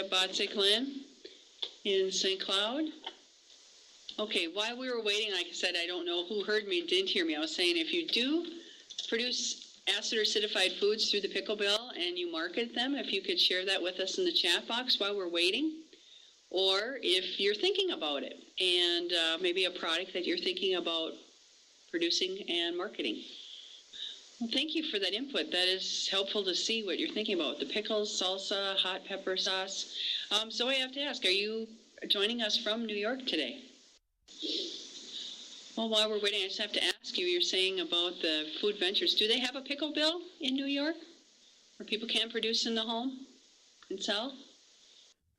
Deb Botzek-Linn in St. Cloud. Okay, while we were waiting, like I said, I don't know who heard me and didn't hear me. I was saying if you do produce acid or acidified foods through the Pickle Bill and you market them, if you could share that with us in the chat box while we're waiting. Or if you're thinking about it and maybe a product that you're thinking about producing and marketing. Well, thank you for that input. That is helpful to see what you're thinking about. The pickles, salsa, hot pepper sauce. So I have to ask, are you joining us from New York today? Well, while we're waiting, I just have to ask you, you're saying about the food ventures. Do they have a pickle bill in New York where people can produce in the home and sell?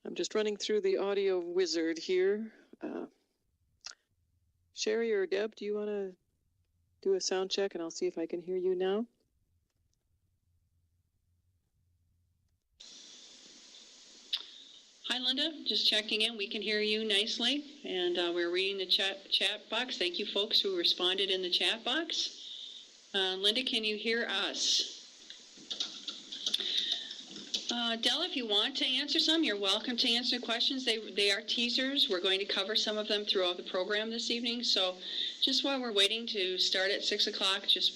I'm just running through the audio wizard here. Sherry or Deb, do you want to do a sound check and I'll see if I can hear you now? Hi, Linda. Just checking in. We can hear you nicely, and we're reading the chat box. Thank you, folks who responded in the chat box. Linda, can you hear us? Della, if you want to answer some, you're welcome to answer questions. They are teasers. We're going to cover some of them throughout the program this evening. So just while we're waiting to start at 6 o'clock, just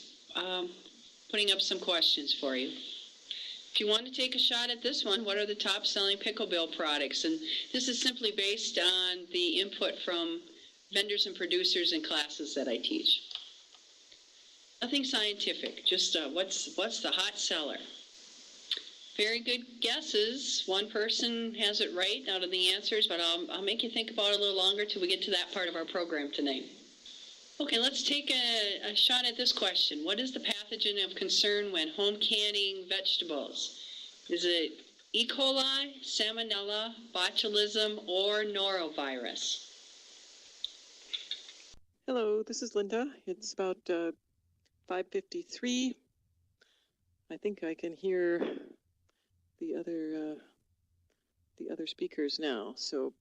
putting up some questions for you. If you want to take a shot at this one, what are the top selling Pickle Bill products? And this is simply based on the input from vendors and producers in classes that I teach. Nothing scientific, just what's the hot seller? Very good guesses. One person has it right out of the answers, but I'll make you think about it a little longer till we get to that part of our program tonight. Okay, let's take a shot at this question. What is the pathogen of concern when home canning vegetables? Is it E. coli, salmonella, botulism, or norovirus? Hello, this is Linda. It's about 5:53. I think I can hear the other speakers now. So,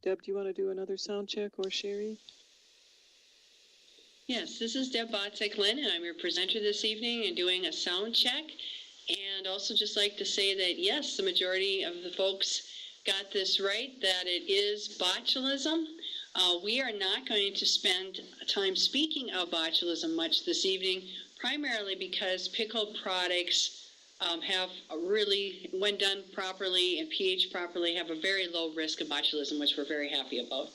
Deb, do you want to do another sound check, or Sherry? Yes, this is Deb Botzek-Linn, and I'm your presenter this evening and doing a sound check. And also just like to say that, yes, the majority of the folks got this right, that it is botulism. We are not going to spend time speaking of botulism much this evening, primarily because pickled products have a really, when done properly and pH properly, have a very low risk of botulism, which we're very happy about.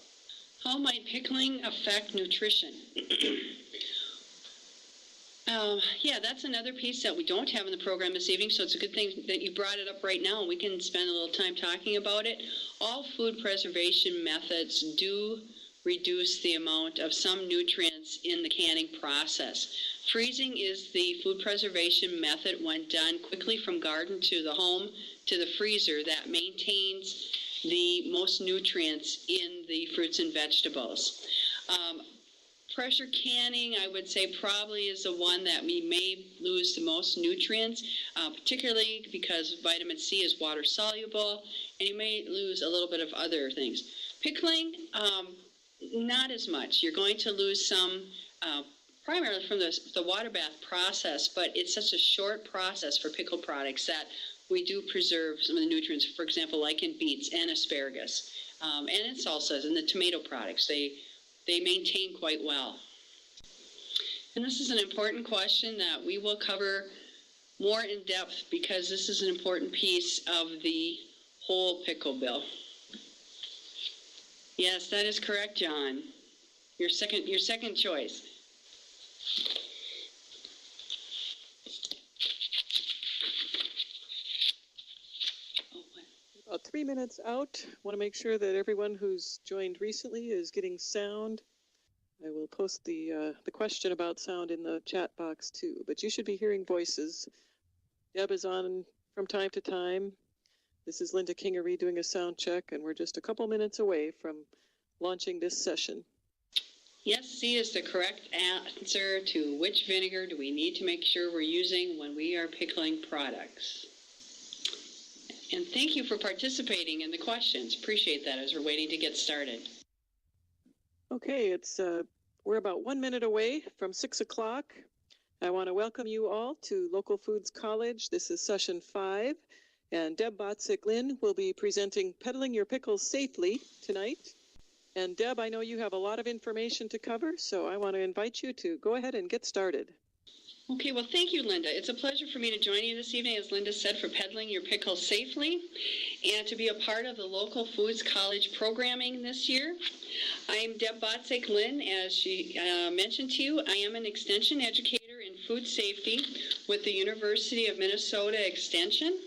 How might pickling affect nutrition? Yeah, that's another piece that we don't have in the program this evening, so it's a good thing that you brought it up right now, and we can spend a little time talking about it. All food preservation methods do reduce the amount of some nutrients in the canning process. Freezing is the food preservation method when done quickly from garden to the home to the freezer that maintains the most nutrients in the fruits and vegetables. Pressure canning, I would say, probably is the one that we may lose the most nutrients, particularly because vitamin C is water soluble, and you may lose a little bit of other things. Pickling, not as much. You're going to lose some primarily from the water bath process, but it's such a short process for pickle products that we do preserve some of the nutrients, for example, like in beets and asparagus, and in salsas and the tomato products. They maintain quite well. And this is an important question that we will cover more in depth because this is an important piece of the whole pickle bill. Yes, that is correct, John. Your second choice. About 3 minutes out. Want to make sure that everyone who's joined recently is getting sound. I will post the question about sound in the chat box too, but you should be hearing voices. Deb is on from time to time. This is Linda Kingery doing a sound check, and we're just a couple minutes away from launching this session. Yes, C is the correct answer to which vinegar do we need to make sure we're using when we are pickling products. And thank you for participating in the questions. Appreciate that as we're waiting to get started. Okay, we're about 1 minute away from 6 o'clock. I want to welcome you all to Local Foods College. This is session 5. And Deb Botzek-Linn will be presenting Peddling Your Pickles Safely tonight. And Deb, I know you have a lot of information to cover, so I want to invite you to go ahead and get started. Okay, well, thank you, Linda. It's a pleasure for me to join you this evening, as Linda said, for Peddling Your Pickles Safely, and to be a part of the local Foods College programming this year. I'm Deb Botzek-Linn. As she mentioned to you, I am an extension educator in food safety with the University of Minnesota Extension.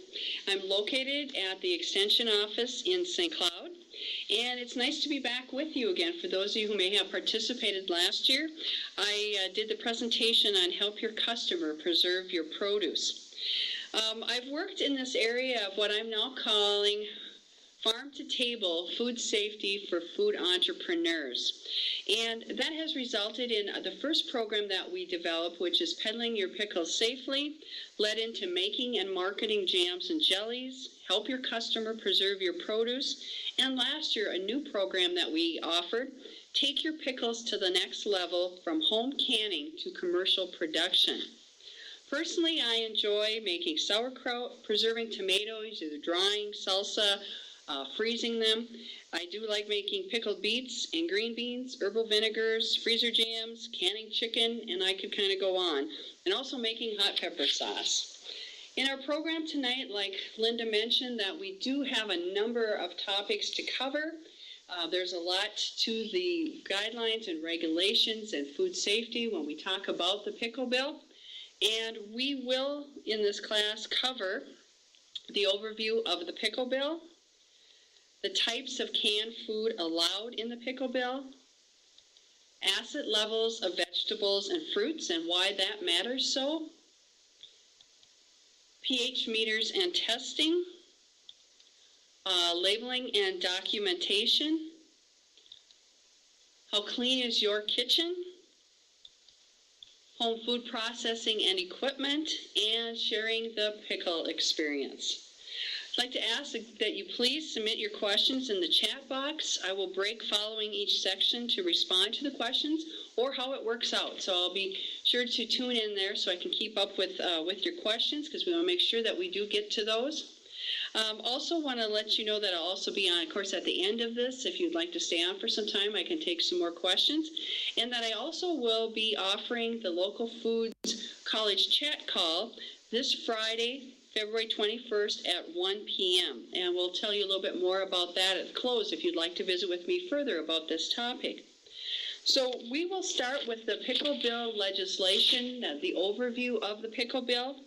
I'm located at the Extension office in St. Cloud. And it's nice to be back with you again. For those of you who may have participated last year, I did the presentation on Help Your Customer Preserve Your Produce. I've worked in this area of what I'm now calling farm-to-table food safety for food entrepreneurs. And that has resulted in the first program that we developed, which is Peddling Your Pickles Safely, led into making and marketing jams and jellies, Help Your Customer Preserve Your Produce, and last year a new program that we offered, Take Your Pickles to the Next Level from Home Canning to Commercial Production. Personally, I enjoy making sauerkraut, preserving tomatoes, either drying, salsa, freezing them. I do like making pickled beets and green beans, herbal vinegars, freezer jams, canning chicken, and I could kind of go on. And also making hot pepper sauce. In our program tonight, like Linda mentioned, that we do have a number of topics to cover. There's a lot to the guidelines and regulations and food safety when we talk about the pickle bill. And we will, in this class, cover the overview of the pickle bill, the types of canned food allowed in the pickle bill, acid levels of vegetables and fruits and why that matters so, pH meters and testing, labeling and documentation, how clean is your kitchen, home food processing and equipment, and sharing the pickle experience. I'd like to ask that you please submit your questions in the chat box. I will break following each section to respond to the questions or how it works out. So I'll be sure to tune in there so I can keep up with your questions, because we want to make sure that we do get to those. Also want to let you know that I'll also be on, of course, at the end of this. If you'd like to stay on for some time, I can take some more questions. And that I also will be offering the local Foods College chat call this Friday, February 21st at 1 p.m. And we'll tell you a little bit more about that at the close if you'd like to visit with me further about this topic. So we will start with the pickle bill legislation, the overview of the pickle bill.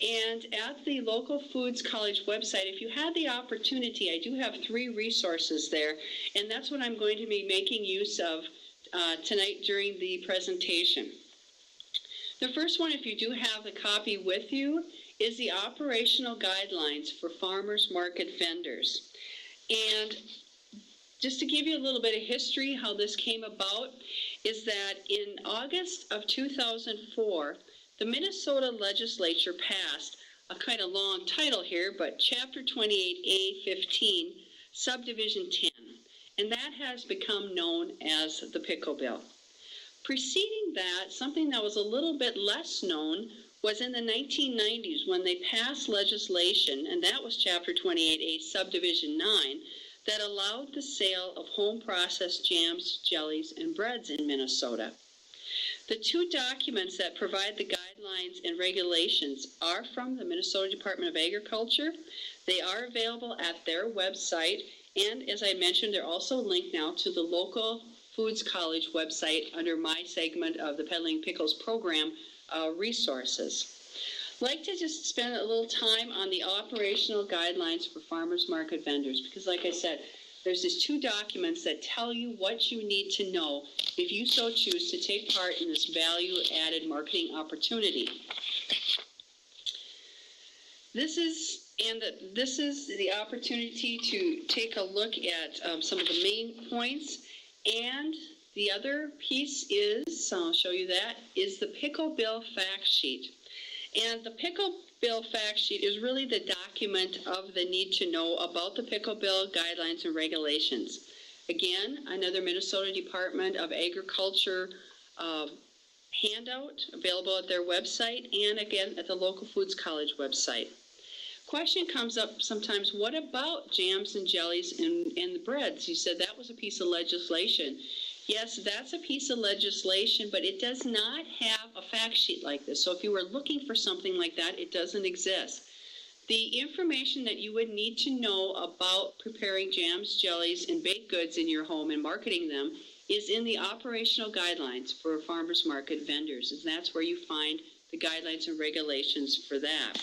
And at the local Foods College website, if you had the opportunity, I do have 3 resources there. And that's what I'm going to be making use of tonight during the presentation. The first one, if you do have the copy with you, is the operational guidelines for farmers market vendors. And just to give you a little bit of history, how this came about is that in August of 2004, the Minnesota legislature passed a kind of long title here, but Chapter 28A-15, Subdivision 10, and that has become known as the Pickle Bill. Preceding that, something that was a little bit less known was in the 1990s when they passed legislation, and that was Chapter 28A, Subdivision 9, that allowed the sale of home-processed jams, jellies, and breads in Minnesota. The 2 documents that provide the guidelines and regulations are from the Minnesota Department of Agriculture. They are available at their website, and as I mentioned, they're also linked now to the local Foods College website under my segment of the Peddling Pickles program resources. I'd like to just spend a little time on the operational guidelines for farmers market vendors, because like I said, there's these 2 documents that tell you what you need to know if you so choose to take part in this value-added marketing opportunity. This is the opportunity to take a look at some of the main points. And the other piece is, so I'll show you that, is the Pickle Bill fact sheet. And the Pickle Bill fact sheet is really the document of the need to know about the Pickle Bill guidelines and regulations. Again, another Minnesota Department of Agriculture handout available at their website, and again at the local Foods College website. question comes up sometimes, what about jams and jellies and the breads? You said that was a piece of legislation. Yes, that's a piece of legislation, but it does not have a fact sheet like this. So if you were looking for something like that, it doesn't exist. The information that you would need to know about preparing jams, jellies, and baked goods in your home and marketing them is in the operational guidelines for farmers market vendors, and that's where you find the guidelines and regulations for that.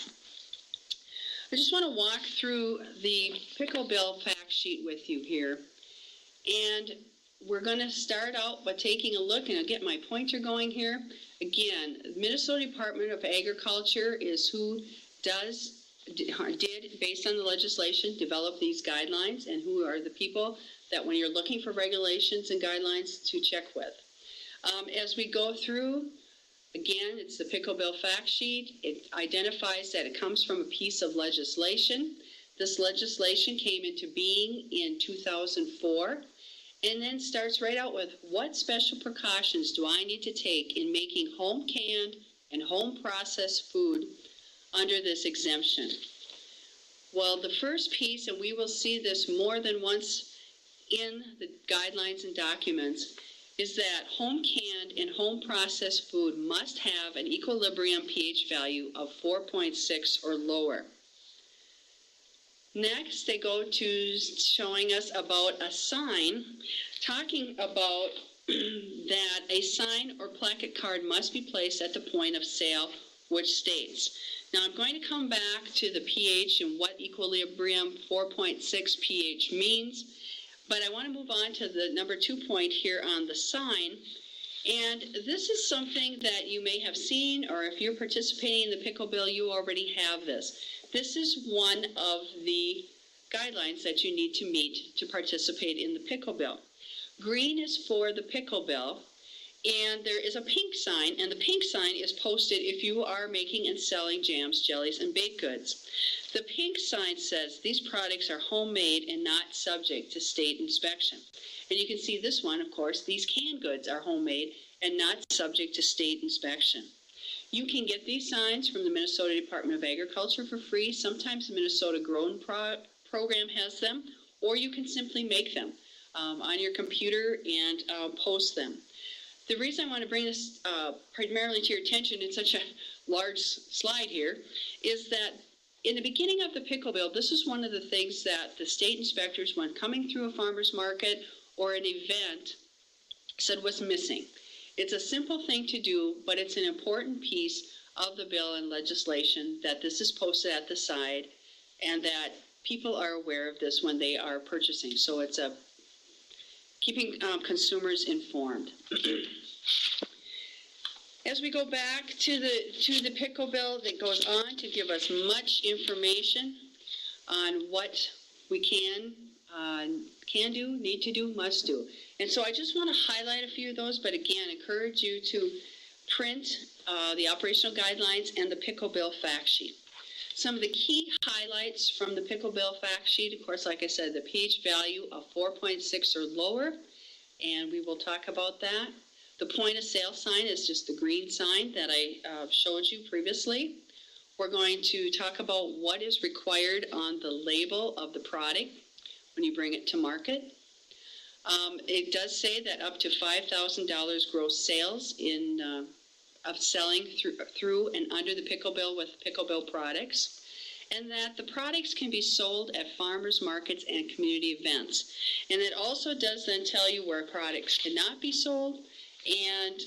I just want to walk through the Pickle Bill fact sheet with you here. And we're going to start out by taking a look, and I'll get my pointer going here. Again, Minnesota Department of Agriculture is who did, based on the legislation, develop these guidelines, and who are the people that when you're looking for regulations and guidelines to check with. As we go through, again, it's the Pickle Bill fact sheet. It identifies that it comes from a piece of legislation. This legislation came into being in 2004, and then starts right out with, what special precautions do I need to take in making home canned and home processed food under this exemption? Well, the first piece, and we will see this more than once in the guidelines and documents, is that home canned and home processed food must have an equilibrium pH value of 4.6 or lower. Next, they go to showing us about a sign, talking about that a sign or placket card must be placed at the point of sale, which states. Now, I'm going to come back to the pH and what equilibrium 4.6 pH means, but I want to move on to the number 2 point here on the sign. And this is something that you may have seen, or if you're participating in the Pickle Bill, you already have this. This is one of the guidelines that you need to meet to participate in the Pickle Bill. Green is for the Pickle Bill, and there is a pink sign, and the pink sign is posted if you are making and selling jams, jellies, and baked goods. The pink sign says these products are homemade and not subject to state inspection. And you can see this one, of course, these canned goods are homemade and not subject to state inspection. You can get these signs from the Minnesota Department of Agriculture for free. Sometimes the Minnesota Grown Program has them, or you can simply make them on your computer and post them. The reason I want to bring this primarily to your attention in such a large slide here is that in the beginning of the Pickle Bill, this is one of the things that the state inspectors, when coming through a farmer's market or an event, said was missing. It's a simple thing to do, but it's an important piece of the bill and legislation that this is posted at the side and that people are aware of this when they are purchasing. So it's keeping consumers informed. As we go back to the Pickle Bill, that goes on to give us much information on what we can do, need to do, must do. And so I just want to highlight a few of those, but again, encourage you to print the operational guidelines and the Pickle Bill fact sheet. Some of the key highlights from the Pickle Bill fact sheet, of course, like I said, the pH value of 4.6 or lower, and we will talk about that. The point of sale sign is just the green sign that I showed you previously. We're going to talk about what is required on the label of the product when you bring it to market. It does say that up to $5,000 gross sales of selling through and under the Pickle Bill with Pickle Bill products, and that the products can be sold at farmers markets and community events. And it also does then tell you where products cannot be sold, and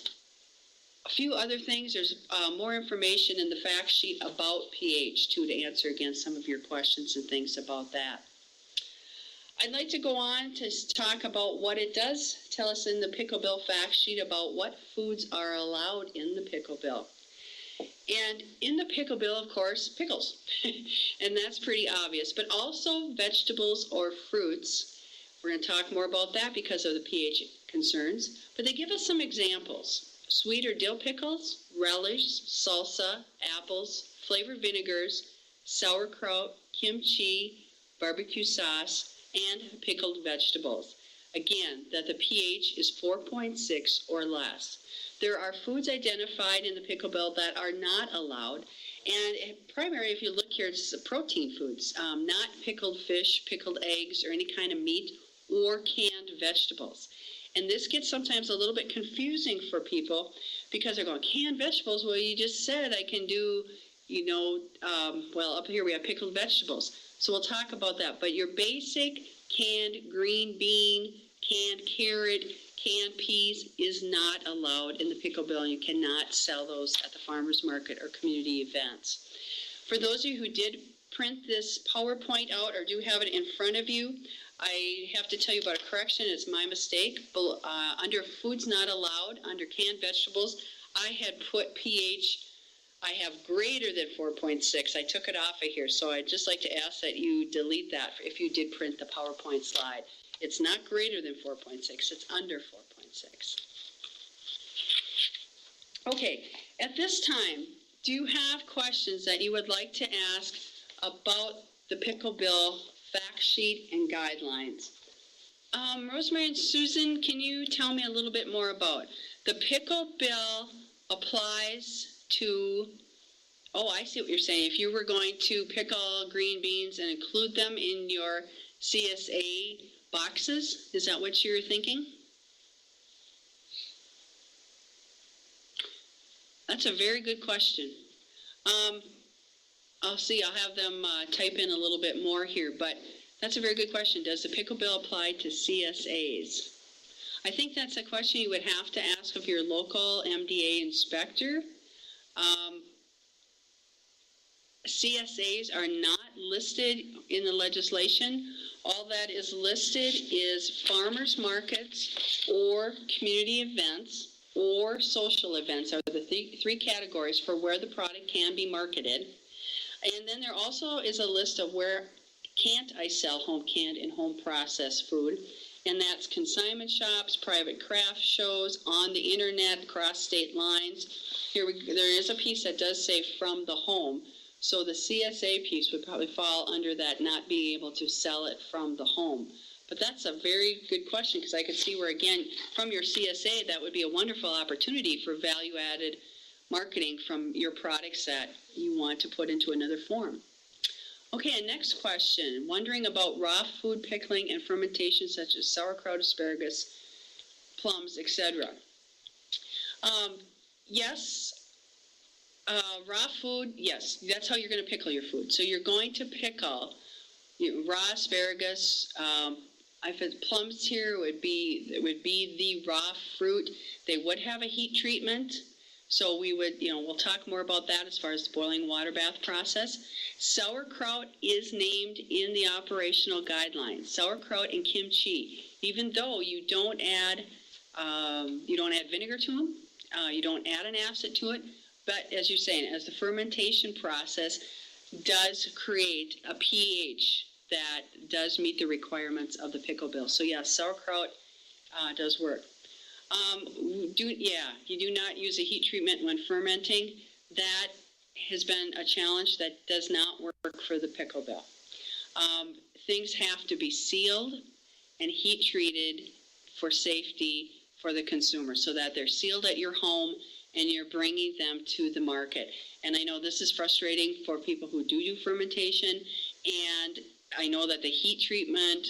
a few other things. There's more information in the fact sheet about pH too, to answer again some of your questions and things about that. I'd like to go on to talk about what it does tell us in the Pickle Bill fact sheet about what foods are allowed in the Pickle Bill. And in the Pickle Bill, of course, pickles, and that's pretty obvious, but also vegetables or fruits. We're going to talk more about that because of the pH concerns, but they give us some examples. Sweet or dill pickles, relish, salsa, apples, flavored vinegars, sauerkraut, kimchi, barbecue sauce, and pickled vegetables. Again, that the pH is 4.6 or less. There are foods identified in the Pickle Bill that are not allowed, And primarily, if you look here, it's protein foods, not pickled fish, pickled eggs, or any kind of meat, or canned vegetables. And this gets sometimes a little bit confusing for people because they're going, canned vegetables? Well, you just said I can do, well, up here we have pickled vegetables. So we'll talk about that. But your basic canned green bean, canned carrot, canned peas is not allowed in the pickle bill, and you cannot sell those at the farmer's market or community events. For those of you who did print this PowerPoint out or do have it in front of you, I have to tell you about a correction. It's my mistake. Under foods not allowed, under canned vegetables, I had put pH, I have greater than 4.6. I took it off of here, so I'd just like to ask that you delete that if you did print the PowerPoint slide. It's not greater than 4.6, it's under 4.6. Okay, at this time, do you have questions that you would like to ask about the pickle bill fact sheet and guidelines? Rosemary and Susan, can you tell me a little bit more about the pickle bill applies to, oh, I see what you're saying. If you were going to pickle green beans and include them in your CSA boxes, is that what you're thinking? That's a very good question. I'll have them type in a little bit more here, but that's a very good question. Does the pickle bill apply to CSAs? I think that's a question you would have to ask of your local MDA inspector. CSAs are not listed in the legislation. All that is listed is farmers markets or community events or social events are the three categories for where the product can be marketed. And then there also is a list of where can't I sell home canned and home processed food. And that's consignment shops, private craft shows, on the internet, across state lines. There is a piece that does say from the home. So the CSA piece would probably fall under that, not being able to sell it from the home. But that's a very good question, because I could see where, again, from your CSA, that would be a wonderful opportunity for value-added marketing from your products that you want to put into another form. Okay, and next question. Wondering about raw food pickling and fermentation, such as sauerkraut, asparagus, plums, etc. Yes. Raw food, yes, that's how you're going to pickle your food. So you're going to pickle raw asparagus. If it's plums here, it would be the raw fruit. They would have a heat treatment. So we would, we'll talk more about that as far as the boiling water bath process. Sauerkraut is named in the operational guidelines. Sauerkraut and kimchi, even though you don't add vinegar to them, you don't add an acid to it. But as you're saying, as the fermentation process does create a pH that does meet the requirements of the pickle bill. So yes, sauerkraut does work. You do not use a heat treatment when fermenting. That has been a challenge that does not work for the pickle bill. Things have to be sealed and heat treated for safety for the consumer, so that they're sealed at your home and you're bringing them to the market. And I know this is frustrating for people who do fermentation, and I know that the heat treatment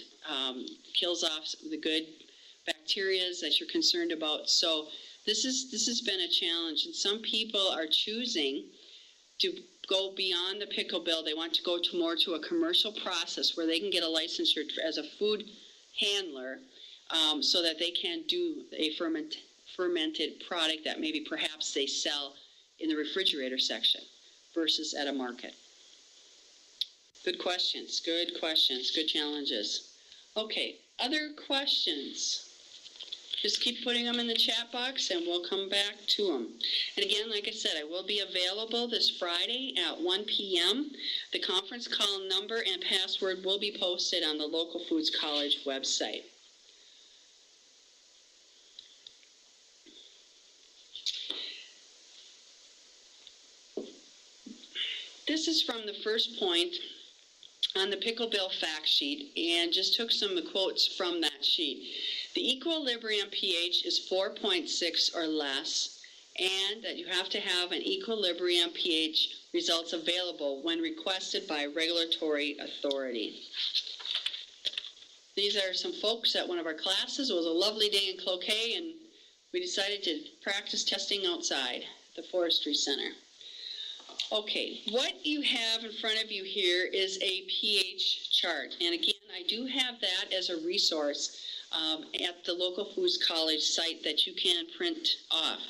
kills off the good bacteria that you're concerned about. So this has been a challenge, and some people are choosing to go beyond the pickle bill. They want to go more to a commercial process where they can get a licensure as a food handler, so that they can do a fermented product that maybe perhaps they sell in the refrigerator section versus at a market. Good questions, good challenges. Okay, other questions? Just keep putting them in the chat box and we'll come back to them. And again, like I said, I will be available this Friday at 1 p.m. The conference call number and password will be posted on the Local Foods College website. This is from the first point on the pickle bill fact sheet, and just took some quotes from that sheet. The equilibrium pH is 4.6 or less, and that you have to have an equilibrium pH results available when requested by regulatory authority. These are some folks at one of our classes. It was a lovely day in Cloquet, and we decided to practice testing outside at the Forestry Center. Okay, what you have in front of you here is a pH chart. And again, I do have that as a resource at the local Foods College site that you can print off.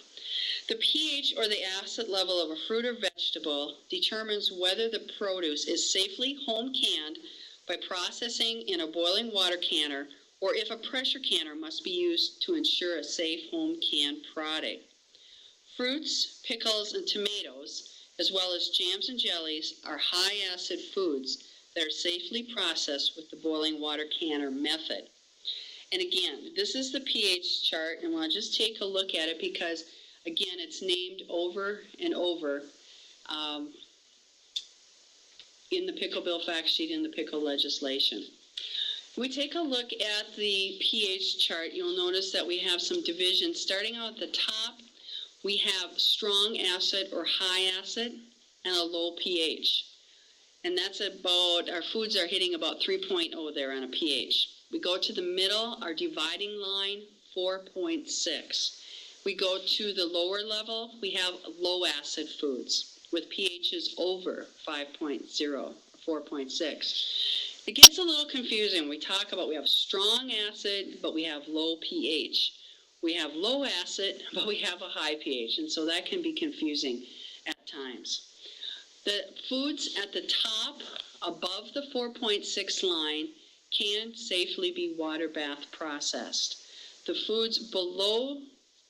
The pH, or the acid level of a fruit or vegetable, determines whether the produce is safely home canned by processing in a boiling water canner, or if a pressure canner must be used to ensure a safe home canned product. Fruits, pickles, and tomatoes, as well as jams and jellies, are high acid foods that are safely processed with the boiling water canner method. And again, this is the pH chart, and we'll just take a look at it because, again, it's named over and over in the Pickle Bill fact sheet and the Pickle legislation. We take a look at the pH chart. You'll notice that we have some divisions. Starting out at the top, we have strong acid or high acid and a low pH. And that's about, our foods are hitting about 3.0 there on a pH. We go to the middle, our dividing line, 4.6. We go to the lower level, we have low acid foods with pHs over 5.0, 4.6. It gets a little confusing. We talk about, we have strong acid, but we have low pH. We have low acid, but we have a high pH, and so that can be confusing at times. The foods at the top, above the 4.6 line, can safely be water bath processed. The foods below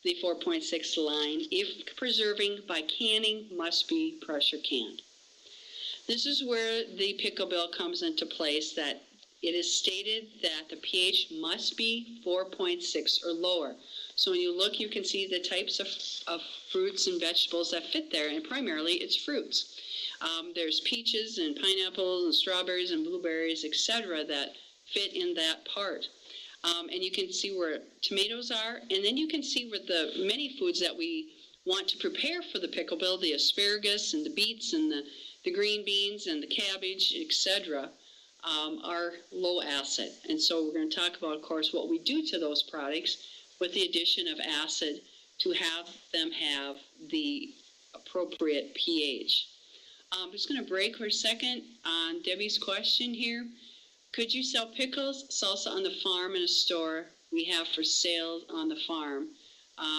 the 4.6 line, if preserving by canning, must be pressure canned. This is where the Pickle Bill comes into place, that it is stated that the pH must be 4.6 or lower. So when you look, you can see the types of fruits and vegetables that fit there, and primarily it's fruits. There's peaches and pineapples and strawberries and blueberries, etc., that fit in that part. And you can see where tomatoes are, and then you can see where the many foods that we want to prepare for the Pickle Bill, the asparagus and the beets and the green beans and the cabbage, etc., are low acid. And so we're going to talk about, of course, what we do to those products with the addition of acid to have them have the appropriate pH. I'm just going to break for a second on Debbie's question here. Could you sell pickles, salsa on the farm in a store we have for sale on the farm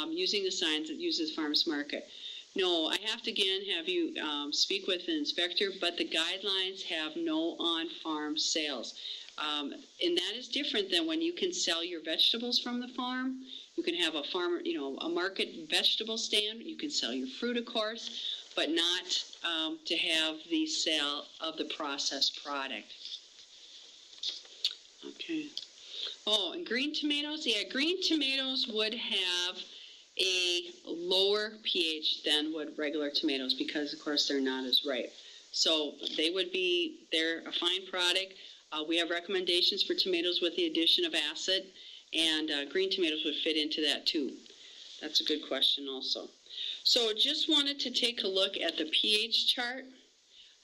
using the signs that uses Farmers Market? No, I have to again have you speak with an inspector, but the guidelines have no on-farm sales. And that is different than when you can sell your vegetables from the farm. You can have a farmer, a market vegetable stand. You can sell your fruit, of course, but not to have the sale of the processed product. Okay. Oh, and green tomatoes? Yeah, green tomatoes would have a lower pH than would regular tomatoes because, of course, they're not as ripe. So they're a fine product. We have recommendations for tomatoes with the addition of acid, and green tomatoes would fit into that too. That's a good question also. So just wanted to take a look at the pH chart.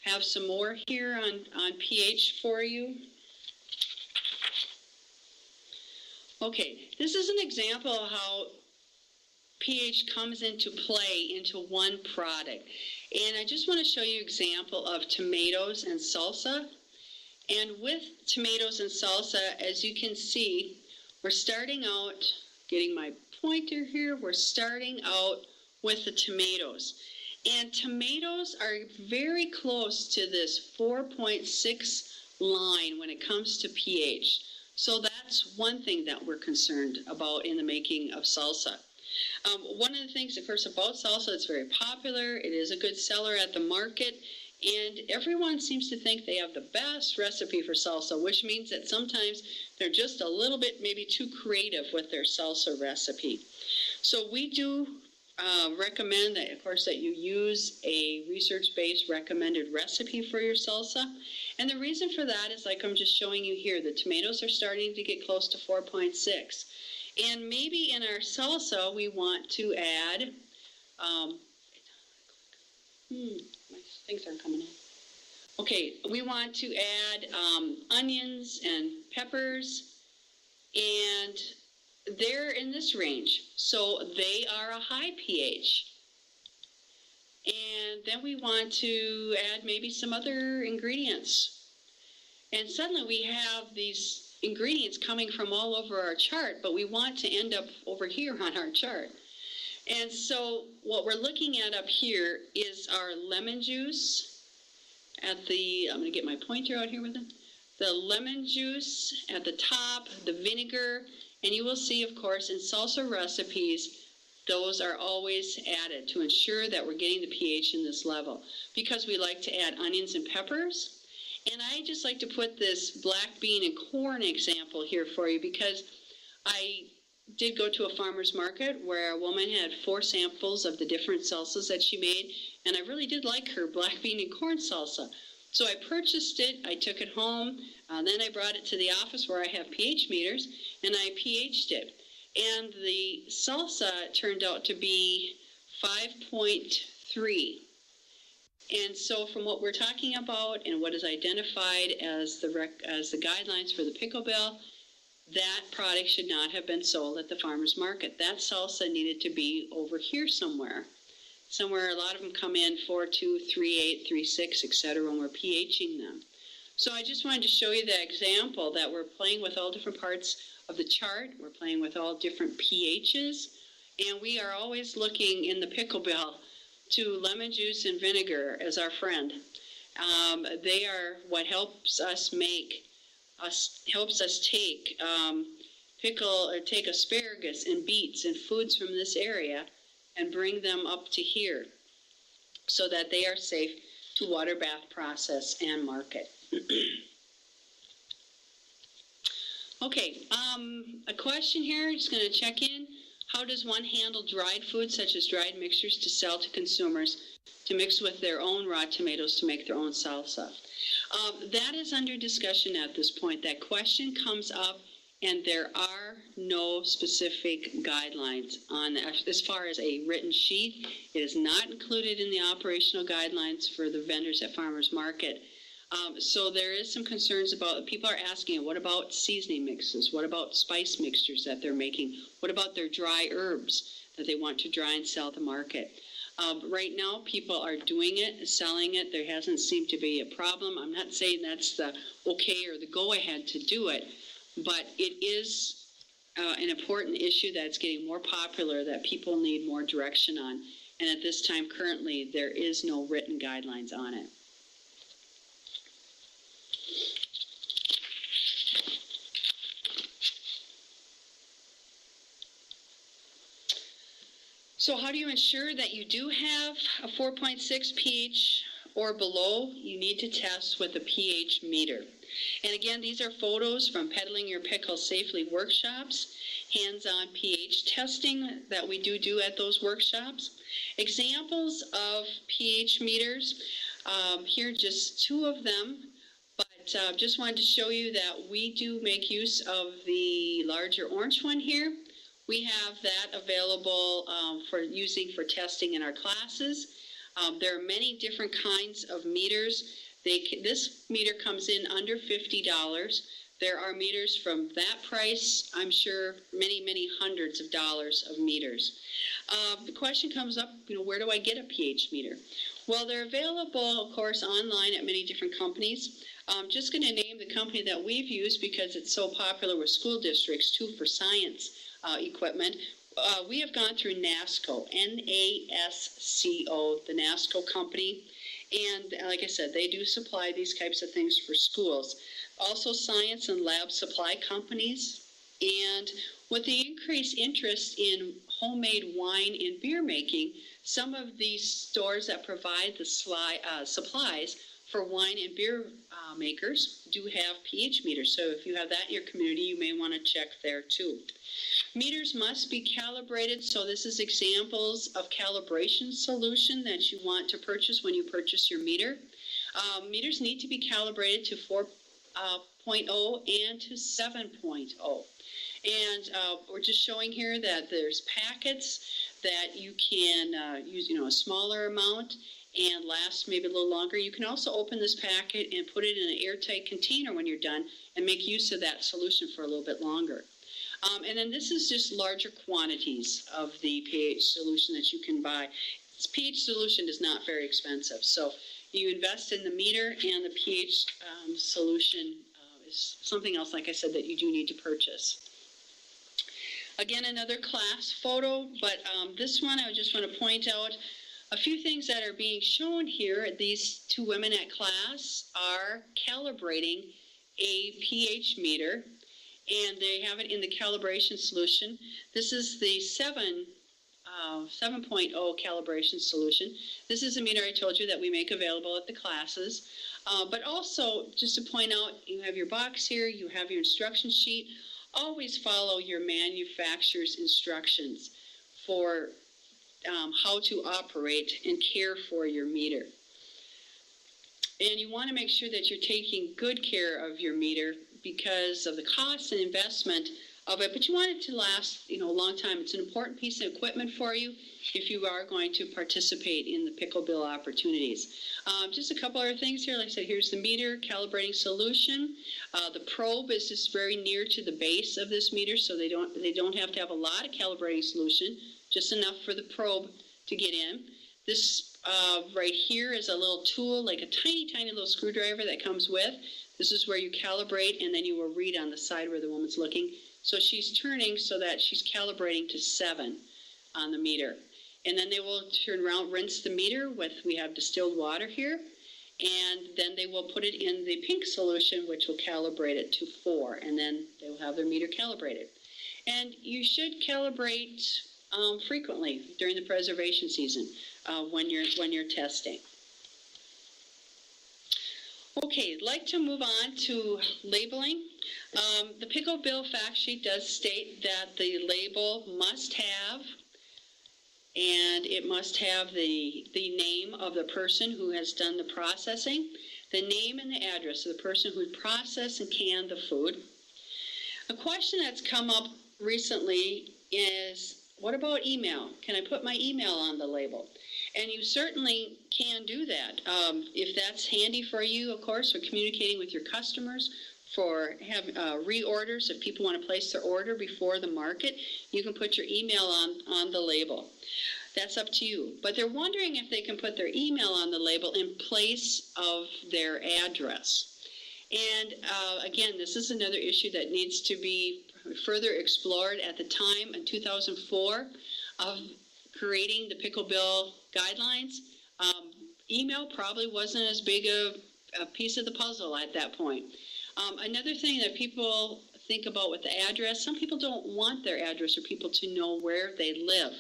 Have some more here on pH for you. Okay, this is an example of how pH comes into play into one product. And I just want to show you an example of tomatoes and salsa. And with tomatoes and salsa, as you can see, we're starting out, getting my pointer here, we're starting out with the tomatoes. And tomatoes are very close to this 4.6 line when it comes to pH. So that's one thing that we're concerned about in the making of salsa. One of the things, of course, about salsa, it's very popular. It is a good seller at the market. And everyone seems to think they have the best recipe for salsa, which means that sometimes they're just a little bit maybe too creative with their salsa recipe. So we do recommend that, of course, that you use a research-based recommended recipe for your salsa. And the reason for that is, like I'm just showing you here, the tomatoes are starting to get close to 4.6. And maybe in our salsa, we want to add My things aren't coming in. Okay, we want to add onions and peppers, and they're in this range, so they are a high pH. And then we want to add maybe some other ingredients. And suddenly we have these ingredients coming from all over our chart, but we want to end up over here on our chart. And so what we're looking at up here is our lemon juice at the, I'm going to get my pointer out here with it, the lemon juice at the top, the vinegar, and you will see, of course, in salsa recipes, those are always added to ensure that we're getting the pH in this level, because we like to add onions and peppers. And I just like to put this black bean and corn example here for you, because I did go to a farmer's market where a woman had 4 samples of the different salsas that she made, and I really did like her black bean and corn salsa. So I purchased it, I took it home, then I brought it to the office where I have pH meters, and I pH'd it. And the salsa turned out to be 5.3. And so from what we're talking about and what is identified as the guidelines for the pickle bill, that product should not have been sold at the farmer's market. That salsa needed to be over here somewhere. Somewhere a lot of them come in 4.2, 3.8, 3.6, etc. when we're pHing them. So I just wanted to show you the example that we're playing with all different parts of the chart. We're playing with all different pHs, and we are always looking in the pickle bill to lemon juice and vinegar as our friend. They are what helps us take asparagus and beets and foods from this area and bring them up to here so that they are safe to water, bath, process, and market. Okay, a question here, just going to check in. How does one handle dried foods such as dried mixtures to sell to consumers to mix with their own raw tomatoes to make their own salsa? That is under discussion at this point. That question comes up, and there are no specific guidelines on as far as a written sheet. It is not included in the operational guidelines for the vendors at farmers market. So there is some concerns about, people are asking, what about seasoning mixes? What about spice mixtures that they're making? What about their dry herbs that they want to dry and sell at the market? Right now, people are doing it, selling it. There hasn't seemed to be a problem. I'm not saying that's the okay or the go-ahead to do it, but it is an important issue that's getting more popular that people need more direction on. And at this time, currently, there is no written guidelines on it. So how do you ensure that you do have a 4.6 pH or below? You need to test with a pH meter. And again, these are photos from Peddling Your Pickles Safely workshops, hands-on pH testing that we do at those workshops. Examples of pH meters, here just 2 of them, but just wanted to show you that we do make use of the larger orange one here. We have that available for testing in our classes. There are many different kinds of meters. This meter comes in under $50. There are meters from that price, I'm sure many hundreds of dollars of meters. The question comes up, where do I get a pH meter? Well, they're available, of course, online at many different companies. I'm just going to name the company that we've used because it's so popular with school districts too for science equipment. We have gone through NASCO, N-A-S-C-O, the NASCO company. And like I said, they do supply these types of things for schools. Also science and lab supply companies. And with the increased interest in homemade wine and beer making, some of these stores that provide the supplies for wine and beer makers do have pH meters. So if you have that in your community, you may want to check there too. Meters must be calibrated, so this is examples of calibration solution that you want to purchase when you purchase your meter. Meters need to be calibrated to 4.0 and to 7.0. And we're just showing here that there's packets that you can use, a smaller amount and last maybe a little longer. You can also open this packet and put it in an airtight container when you're done and make use of that solution for a little bit longer. And then this is just larger quantities of the pH solution that you can buy. This pH solution is not very expensive. So you invest in the meter, and the pH solution is something else, like I said, that you do need to purchase. Again, another class photo, but this one I just want to point out a few things that are being shown here. These two women at class are calibrating a pH meter, and they have it in the calibration solution. This is the 7.0 calibration solution. This is a meter I told you that we make available at the classes. But also, just to point out, you have your box here, you have your instruction sheet. Always follow your manufacturer's instructions for how to operate and care for your meter. And you want to make sure that you're taking good care of your meter because of the cost and investment of it, but you want it to last, a long time. It's an important piece of equipment for you if you are going to participate in the Pickle Bill opportunities. Just a couple other things here. Like I said, here's the meter calibrating solution. The probe is just very near to the base of this meter, so they don't have to have a lot of calibrating solution, just enough for the probe to get in. This right here is a little tool, like a tiny, tiny little screwdriver that comes with. This is where you calibrate, and then you will read on the side where the woman's looking. So she's turning so that she's calibrating to 7 on the meter. And then they will turn around, rinse the meter with, we have distilled water here, and then they will put it in the pink solution, which will calibrate it to 4, and then they will have their meter calibrated. And you should calibrate frequently during the preservation season when you're testing. Okay, I'd like to move on to labeling. The Pickle Bill fact sheet does state that the label must have, and it must have the name of the person who has done the processing, the name and the address of the person who processed and canned the food. A question that's come up recently is, what about email? Can I put my email on the label? And you certainly can do that. If that's handy for you, of course, for communicating with your customers, for having reorders, if people want to place their order before the market, you can put your email on the label. That's up to you. But they're wondering if they can put their email on the label in place of their address. And again, this is another issue that needs to be further explored. At the time in 2004 of creating the Pickle Bill guidelines, email probably wasn't as big a piece of the puzzle at that point. Another thing that people think about with the address, some people don't want their address or people to know where they live.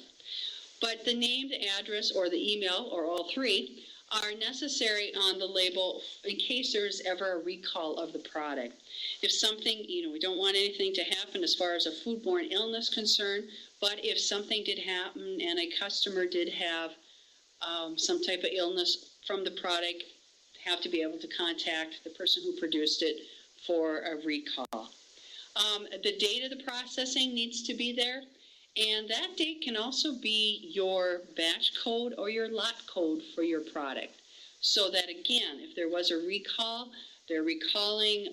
But the name, the address, or the email, or all three, are necessary on the label in case there's ever a recall of the product. If something, we don't want anything to happen as far as a foodborne illness concern, but if something did happen and a customer did have some type of illness from the product, have to be able to contact the person who produced it for a recall. The date of the processing needs to be there, and that date can also be your batch code or your lot code for your product. So that again, if there was a recall, they're recalling,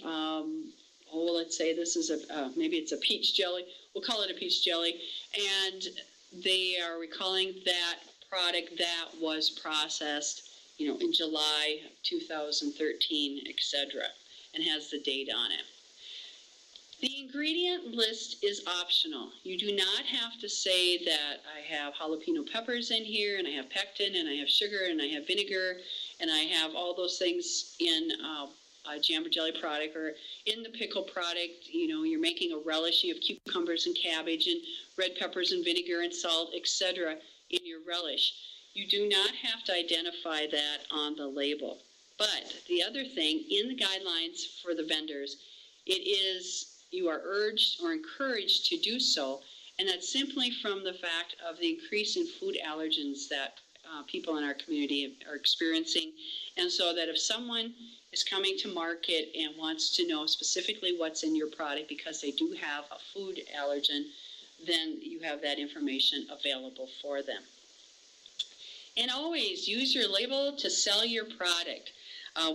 let's say this is maybe it's a peach jelly. We'll call it a peach jelly, and they are recalling that product that was processed, in July 2013, etc., and has the date on it. The ingredient list is optional. You do not have to say that I have jalapeno peppers in here, and I have pectin, and I have sugar, and I have vinegar, and I have all those things in a jam or jelly product, or in the pickle product. You're making a relish. You have cucumbers and cabbage and red peppers and vinegar and salt, etc. in your relish. You do not have to identify that on the label. But the other thing, in the guidelines for the vendors, you are urged or encouraged to do so, and that's simply from the fact of the increase in food allergens that people in our community are experiencing. And so that if someone is coming to market and wants to know specifically what's in your product because they do have a food allergen, then you have that information available for them. And always use your label to sell your product.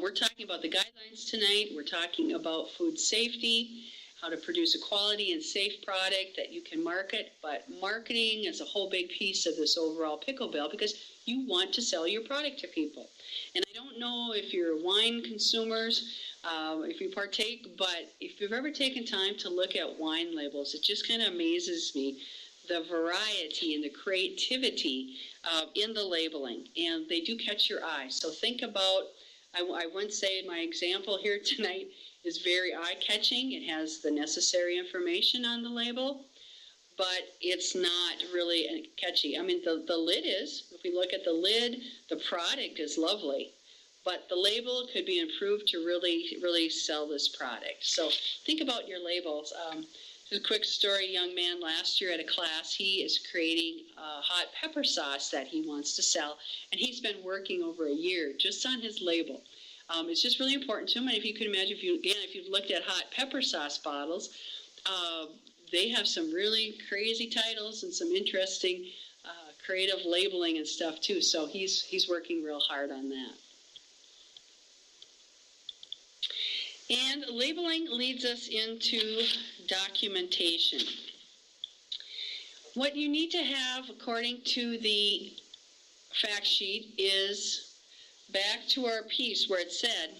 We're talking about the guidelines tonight. We're talking about food safety, how to produce a quality and safe product that you can market. But marketing is a whole big piece of this overall pickle bill because you want to sell your product to people. And I don't know if you're wine consumers, if you partake, but if you've ever taken time to look at wine labels, it just kind of amazes me, the variety and the creativity in the labeling. And they do catch your eye. So think about, I wouldn't say my example here tonight is very eye-catching. It has the necessary information on the label, but it's not really catchy. I mean, the lid is. If we look at the lid, the product is lovely, but the label could be improved to really, really sell this product. So think about your labels. Just a quick story, a young man last year at a class, he is creating a hot pepper sauce that he wants to sell, and he's been working over a year just on his label. It's just really important to him, and if you can imagine, if you've looked at hot pepper sauce bottles, they have some really crazy titles and some interesting creative labeling and stuff too, so he's working real hard on that. And labeling leads us into documentation. What you need to have, according to the fact sheet, is back to our piece where it said,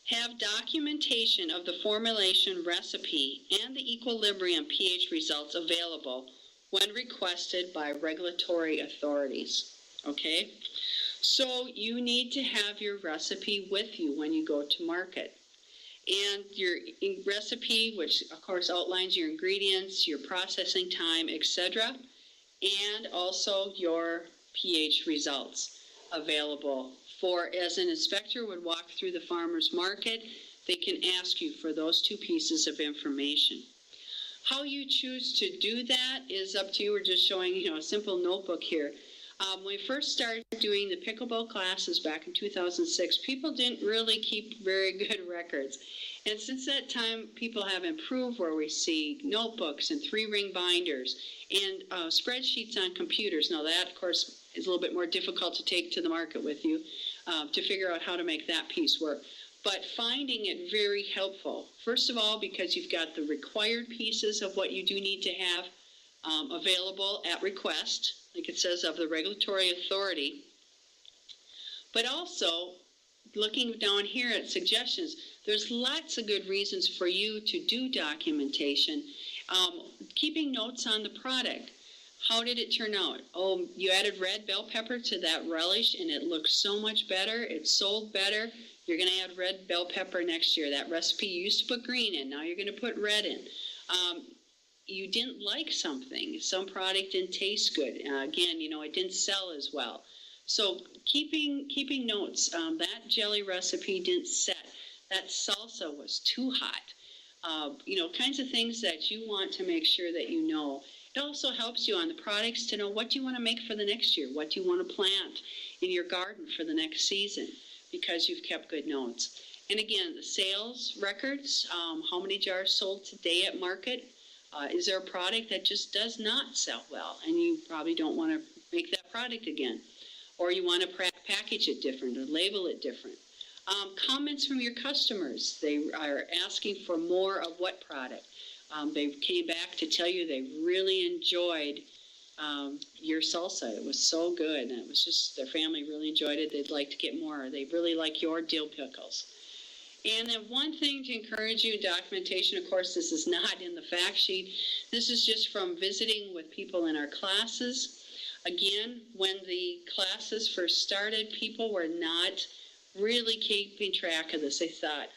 have documentation of the formulation recipe and the equilibrium pH results available when requested by regulatory authorities. Okay? So you need to have your recipe with you when you go to market. And your recipe, which of course outlines your ingredients, your processing time, etc., and also your pH results available for, as an inspector would walk through the farmer's market, they can ask you for those two pieces of information. How you choose to do that is up to you. We're just showing, a simple notebook here. When we first started doing the pickleball classes back in 2006, people didn't really keep very good records. And since that time, people have improved where we see notebooks and 3-ring binders and spreadsheets on computers. Now that, of course, is a little bit more difficult to take to the market with you to figure out how to make that piece work. But finding it very helpful. First of all, because you've got the required pieces of what you do need to have available at request, like it says, of the regulatory authority. But also, looking down here at suggestions, there's lots of good reasons for you to do documentation. Keeping notes on the product. How did it turn out? Oh, you added red bell pepper to that relish and it looks so much better. It sold better. You're going to add red bell pepper next year. That recipe you used to put green in. Now you're going to put red in. You didn't like something. Some product didn't taste good. Again, it didn't sell as well. So keeping notes. That jelly recipe didn't set. That salsa was too hot. Kinds of things that you want to make sure that you know. It also helps you on the products to know what do you want to make for the next year, what do you want to plant in your garden for the next season, because you've kept good notes. And again, the sales records, how many jars sold today at market. Is there a product that just does not sell well and you probably don't want to make that product again? Or you want to package it different or label it different. Comments from your customers. They are asking for more of what product? They came back to tell you they really enjoyed your salsa. It was so good. And it was just, their family really enjoyed it. They'd like to get more. They really like your dill pickles. And then one thing to encourage you, documentation, of course, this is not in the fact sheet. This is just from visiting with people in our classes. Again, when the classes first started, people were not really keeping track of this. They thought,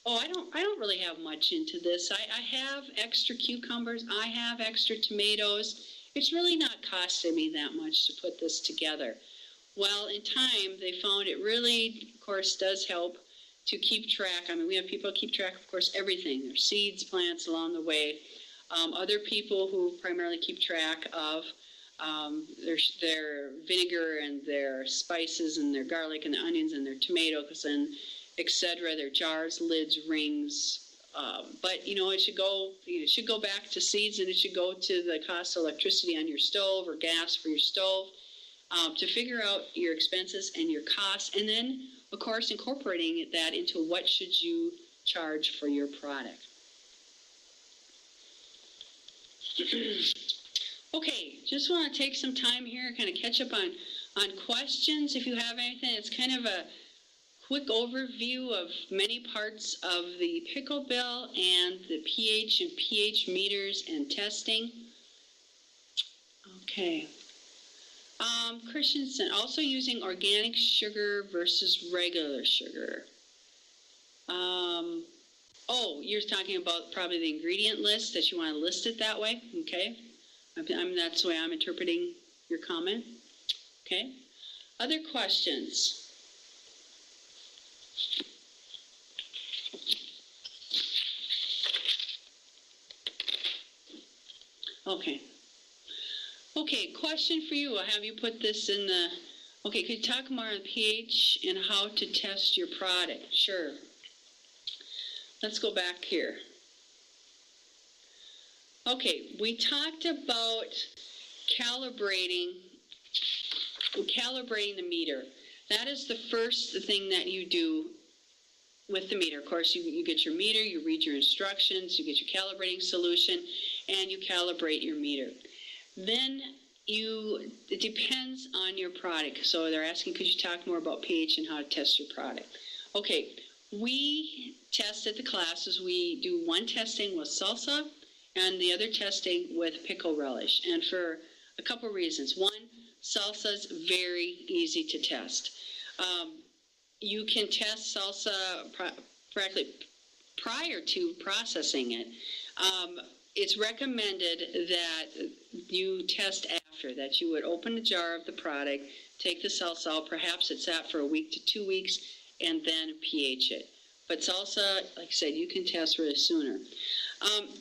oh, I don't really have much into this. I have extra cucumbers. I have extra tomatoes. It's really not costing me that much to put this together. Well, in time, they found it really, of course, does help to keep track. I mean, we have people keep track, of course, everything. Their seeds, plants along the way. Other people who primarily keep track of their vinegar and their spices and their garlic and their onions and their tomatoes and etc. Their jars, lids, rings. But it should go back to seeds, and it should go to the cost of electricity on your stove or gas for your stove, to figure out your expenses and your costs, and then of course incorporating that into what should you charge for your product. Okay, just want to take some time here, kind of catch up on questions. If you have anything, it's kind of a quick overview of many parts of the pickle bill and the pH and pH meters and testing. Okay. Christensen, also using organic sugar versus regular sugar. Oh, you're talking about probably the ingredient list, that you want to list it that way. Okay. That's the way I'm interpreting your comment. Okay. Other questions? Okay. Okay, question for you. I'll have you put this in the... Okay, could you talk more on pH and how to test your product? Sure. Let's go back here. Okay, we talked about calibrating the meter. That is the first thing that you do with the meter. Of course, you get your meter, you read your instructions, you get your calibrating solution, and you calibrate your meter. Then it depends on your product. So they're asking, could you talk more about pH and how to test your product? Okay, we test at the classes. We do one testing with salsa and the other testing with pickle relish. And for a couple reasons. One, salsa is very easy to test. You can test salsa practically prior to processing it. It's recommended that you test after, that you would open a jar of the product, take the salsa out, perhaps it's sat for a week to 2 weeks, and then pH it. But salsa, like I said, you can test really sooner.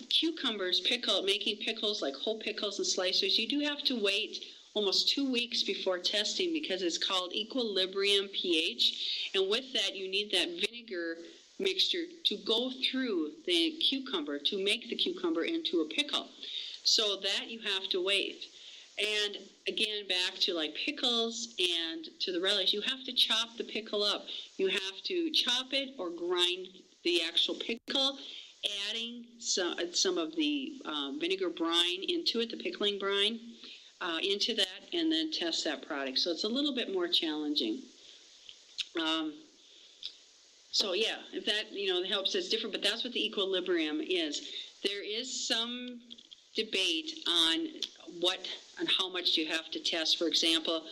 Cucumbers, making pickles like whole pickles and slicers, you do have to wait almost 2 weeks before testing because it's called equilibrium pH. And with that, you need that vinegar mixture to go through the cucumber to make the cucumber into a pickle. So that you have to wait. And again, back to like pickles and to the relish, you have to chop the pickle up. You have to chop it or grind the actual pickle, adding some of the vinegar brine into it, the pickling brine, into that, and then test that product. So it's a little bit more challenging. So yeah, if that, helps, it's different, but that's what the equilibrium is. There is some debate on how much you have to test. For example,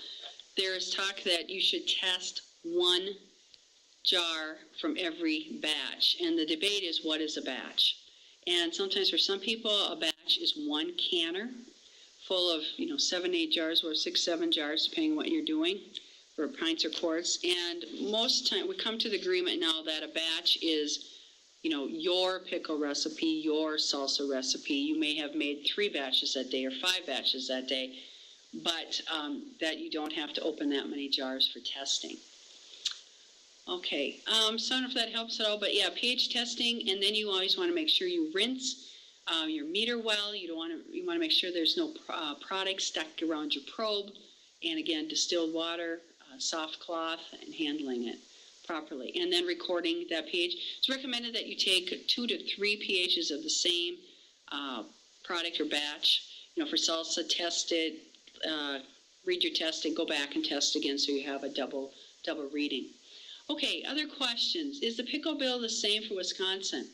there is talk that you should test 1 jar from every batch, and the debate is, what is a batch? And sometimes for some people, a batch is 1 canner full of 7, 8 jars, or 6, 7 jars, depending on what you're doing, or pints or quarts. And most time we come to the agreement now that a batch is your pickle recipe, your salsa recipe. You may have made 3 batches that day or 5 batches that day, but that you don't have to open that many jars for testing. Okay, so I don't know if that helps at all, but yeah, pH testing, and then you always want to make sure you rinse your meter well. You want to make sure there's no product stuck around your probe, and again, distilled water, soft cloth, and handling it properly, and then recording that pH. It's recommended that you take 2 to 3 pHs of the same product or batch. For salsa, test it, read your testing, go back and test again, so you have a double reading. Okay, other questions? Is the pickle bill the same for Wisconsin?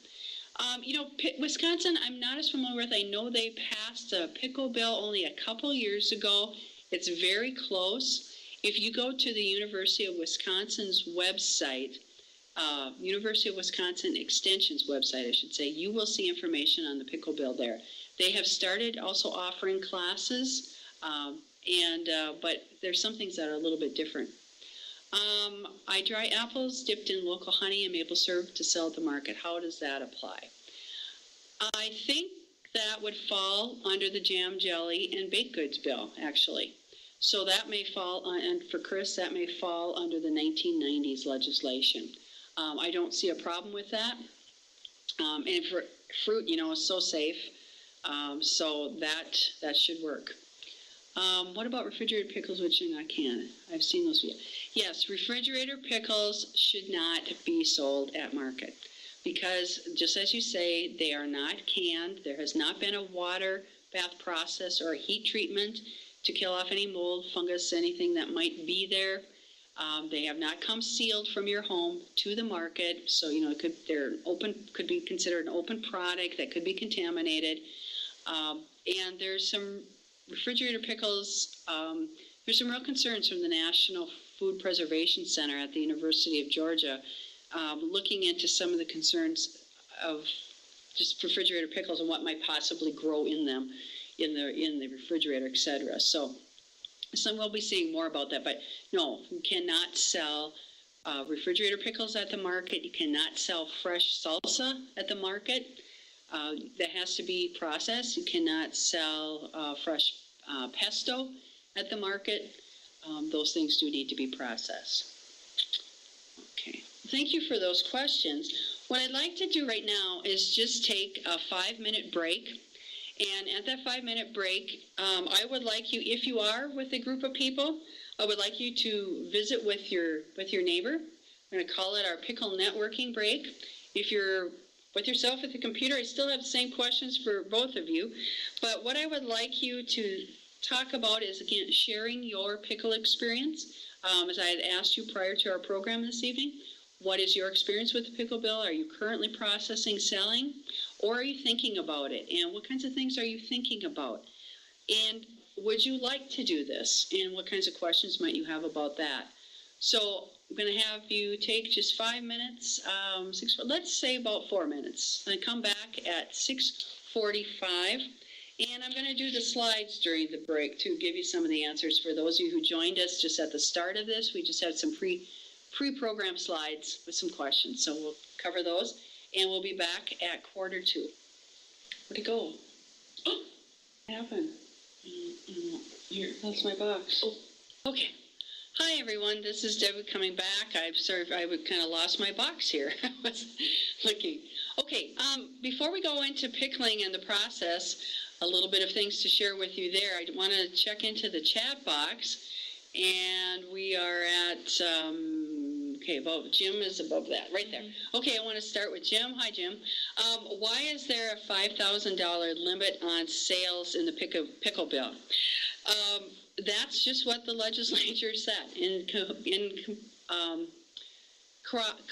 Wisconsin, I'm not as familiar with. I know they passed a pickle bill only a couple years ago. It's very close. If you go to the University of Wisconsin's website, University of Wisconsin Extension's website, I should say, you will see information on the pickle bill there. They have started also offering classes, but there's some things that are a little bit different. I dry apples dipped in local honey and maple syrup to sell at the market. How does that apply? I think that would fall under the jam, jelly, and baked goods bill, actually. So that may fall, and for Chris, that may fall under the 1990s legislation. I don't see a problem with that. And for fruit, is so safe. So that should work. What about refrigerated pickles, which are not canned? I've seen those. Yes, refrigerator pickles should not be sold at market because, just as you say, they are not canned. There has not been a water bath process or a heat treatment to kill off any mold, fungus, anything that might be there. They have not come sealed from your home to the market, so could be considered an open product that could be contaminated. And there's some refrigerator pickles. There's some real concerns from the National Food Preservation Center at the University of Georgia, looking into some of the concerns of just refrigerator pickles and what might possibly grow in them, in the refrigerator, etc. So we'll be seeing more about that. But no, you cannot sell refrigerator pickles at the market. You cannot sell fresh salsa at the market. That has to be processed. You cannot sell fresh pesto at the market. Those things do need to be processed. Okay. Thank you for those questions. What I'd like to do right now is just take a 5-minute break. And at that 5-minute break, I would like you, if you are with a group of people, I would like you to visit with your neighbor. I'm going to call it our pickle networking break. If you're with yourself at the computer, I still have the same questions for both of you. But what I would like you to talk about is, again, sharing your pickle experience. As I had asked you prior to our program this evening, what is your experience with the pickle bill? Are you currently processing, selling, or are you thinking about it? And what kinds of things are you thinking about? And would you like to do this? And what kinds of questions might you have about that? So I'm going to have you take just 5 minutes, let's say about 4 minutes, and come back at 6:45. And I'm going to do the slides during the break to give you some of the answers. For those of you who joined us just at the start of this, we just had some pre-programmed slides with some questions. So we'll cover those, and we'll be back at 1:45. Where'd it go? Oh, what happened? Here, that's my box. Oh, okay. Hi, everyone. This is Debbie coming back. I kind of lost my box here. I was looking. Okay, before we go into pickling and the process, a little bit of things to share with you there. I want to check into the chat box, and we are at, Jim is above that, right there. Okay, I want to start with Jim. Hi, Jim. Why is there a $5,000 limit on sales in the pickle bill? That's just what the legislature said. In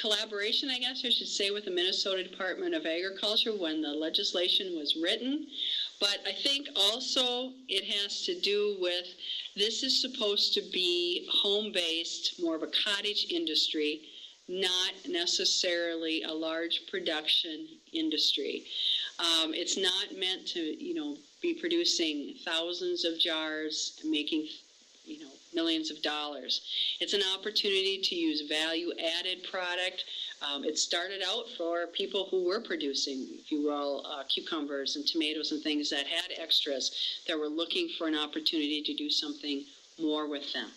collaboration, I guess I should say, with the Minnesota Department of Agriculture when the legislation was written. But I think also it has to do with, this is supposed to be home-based, more of a cottage industry, not necessarily a large production industry. It's not meant to, be producing thousands of jars and making, millions of dollars. It's an opportunity to use value-added product. It started out for people who were producing, if you will, cucumbers and tomatoes and things that had extras that were looking for an opportunity to do something more with them.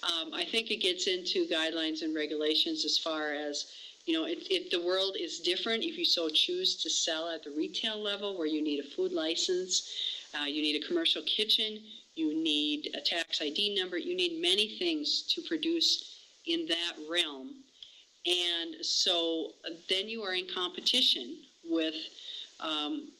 I think it gets into guidelines and regulations as far as, the world is different if you so choose to sell at the retail level, where you need a food license, you need a commercial kitchen, you need a tax ID number, you need many things to produce in that realm. And so then you are in competition with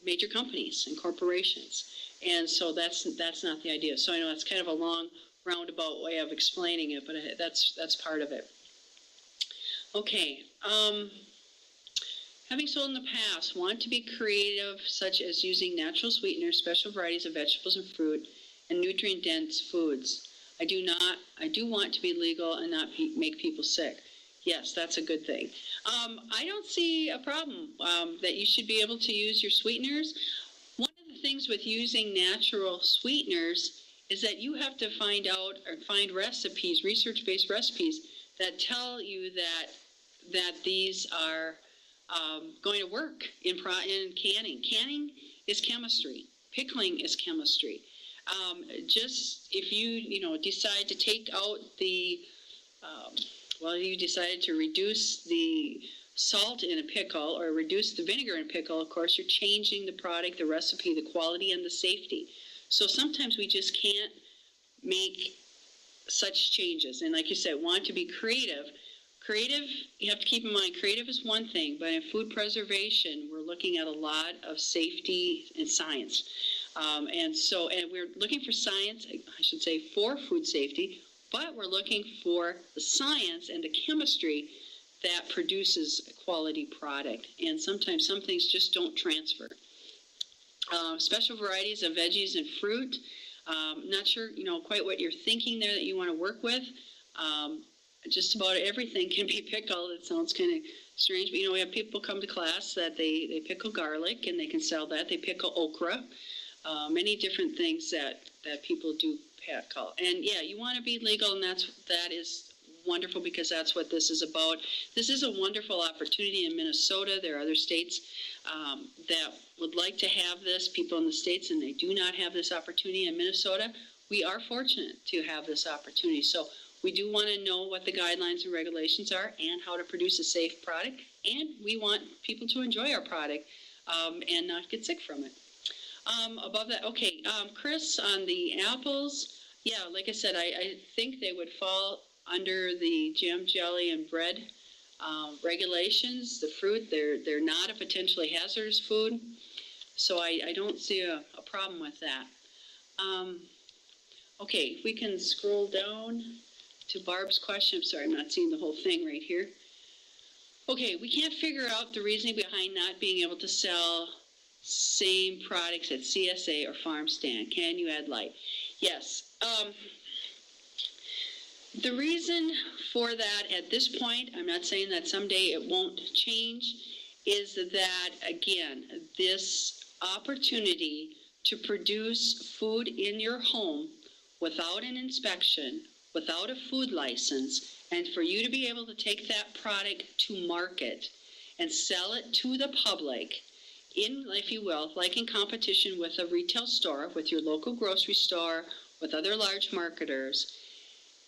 major companies and corporations. And so that's not the idea. So I know it's kind of a long roundabout way of explaining it, but that's part of it. Okay. Having sold in the past, want to be creative, such as using natural sweeteners, special varieties of vegetables and fruit, and nutrient-dense foods. I do want to be legal and not make people sick. Yes, that's a good thing. I don't see a problem that you should be able to use your sweeteners. One of the things with using natural sweeteners is that you have to find out or find recipes, research-based recipes, that tell you that these are going to work in canning. Canning is chemistry. Pickling is chemistry. Just if you decide to take out the Well, you decided to reduce the salt in a pickle or reduce the vinegar in a pickle. Of course, you're changing the product, the recipe, the quality, and the safety. So sometimes we just can't make such changes. And like you said, want to be creative. Creative, you have to keep in mind, creative is one thing, but in food preservation, we're looking at a lot of safety and science. And we're looking for science, I should say, for food safety, but we're looking for the science and the chemistry that produces a quality product. And sometimes some things just don't transfer. Special varieties of veggies and fruit. Not sure, quite what you're thinking there that you want to work with. Just about everything can be pickled. It sounds kind of strange, but we have people come to class that they pickle garlic and they can sell that. They pickle okra. Many different things that people do pickle. And yeah, you want to be legal, and that is wonderful because that's what this is about. This is a wonderful opportunity in Minnesota. There are other states that would like to have this, people in the states, and they do not have this opportunity. In Minnesota, we are fortunate to have this opportunity. So we do want to know what the guidelines and regulations are and how to produce a safe product. And we want people to enjoy our product and not get sick from it. Above that, okay, Chris, on the apples, yeah, like I said, I think they would fall under the jam, jelly, and bread regulations. The fruit, they're not a potentially hazardous food, so I don't see a problem with that. Okay, if we can scroll down to Barb's question. I'm sorry, I'm not seeing the whole thing right here. Okay, we can't figure out the reasoning behind not being able to sell same products at CSA or farm stand. Can you add light? Yes. The reason for that at this point, I'm not saying that someday it won't change, is that, again, this opportunity to produce food in your home without an inspection, without a food license, and for you to be able to take that product to market and sell it to the public in, if you will, like in competition with a retail store, with your local grocery store, with other large marketers,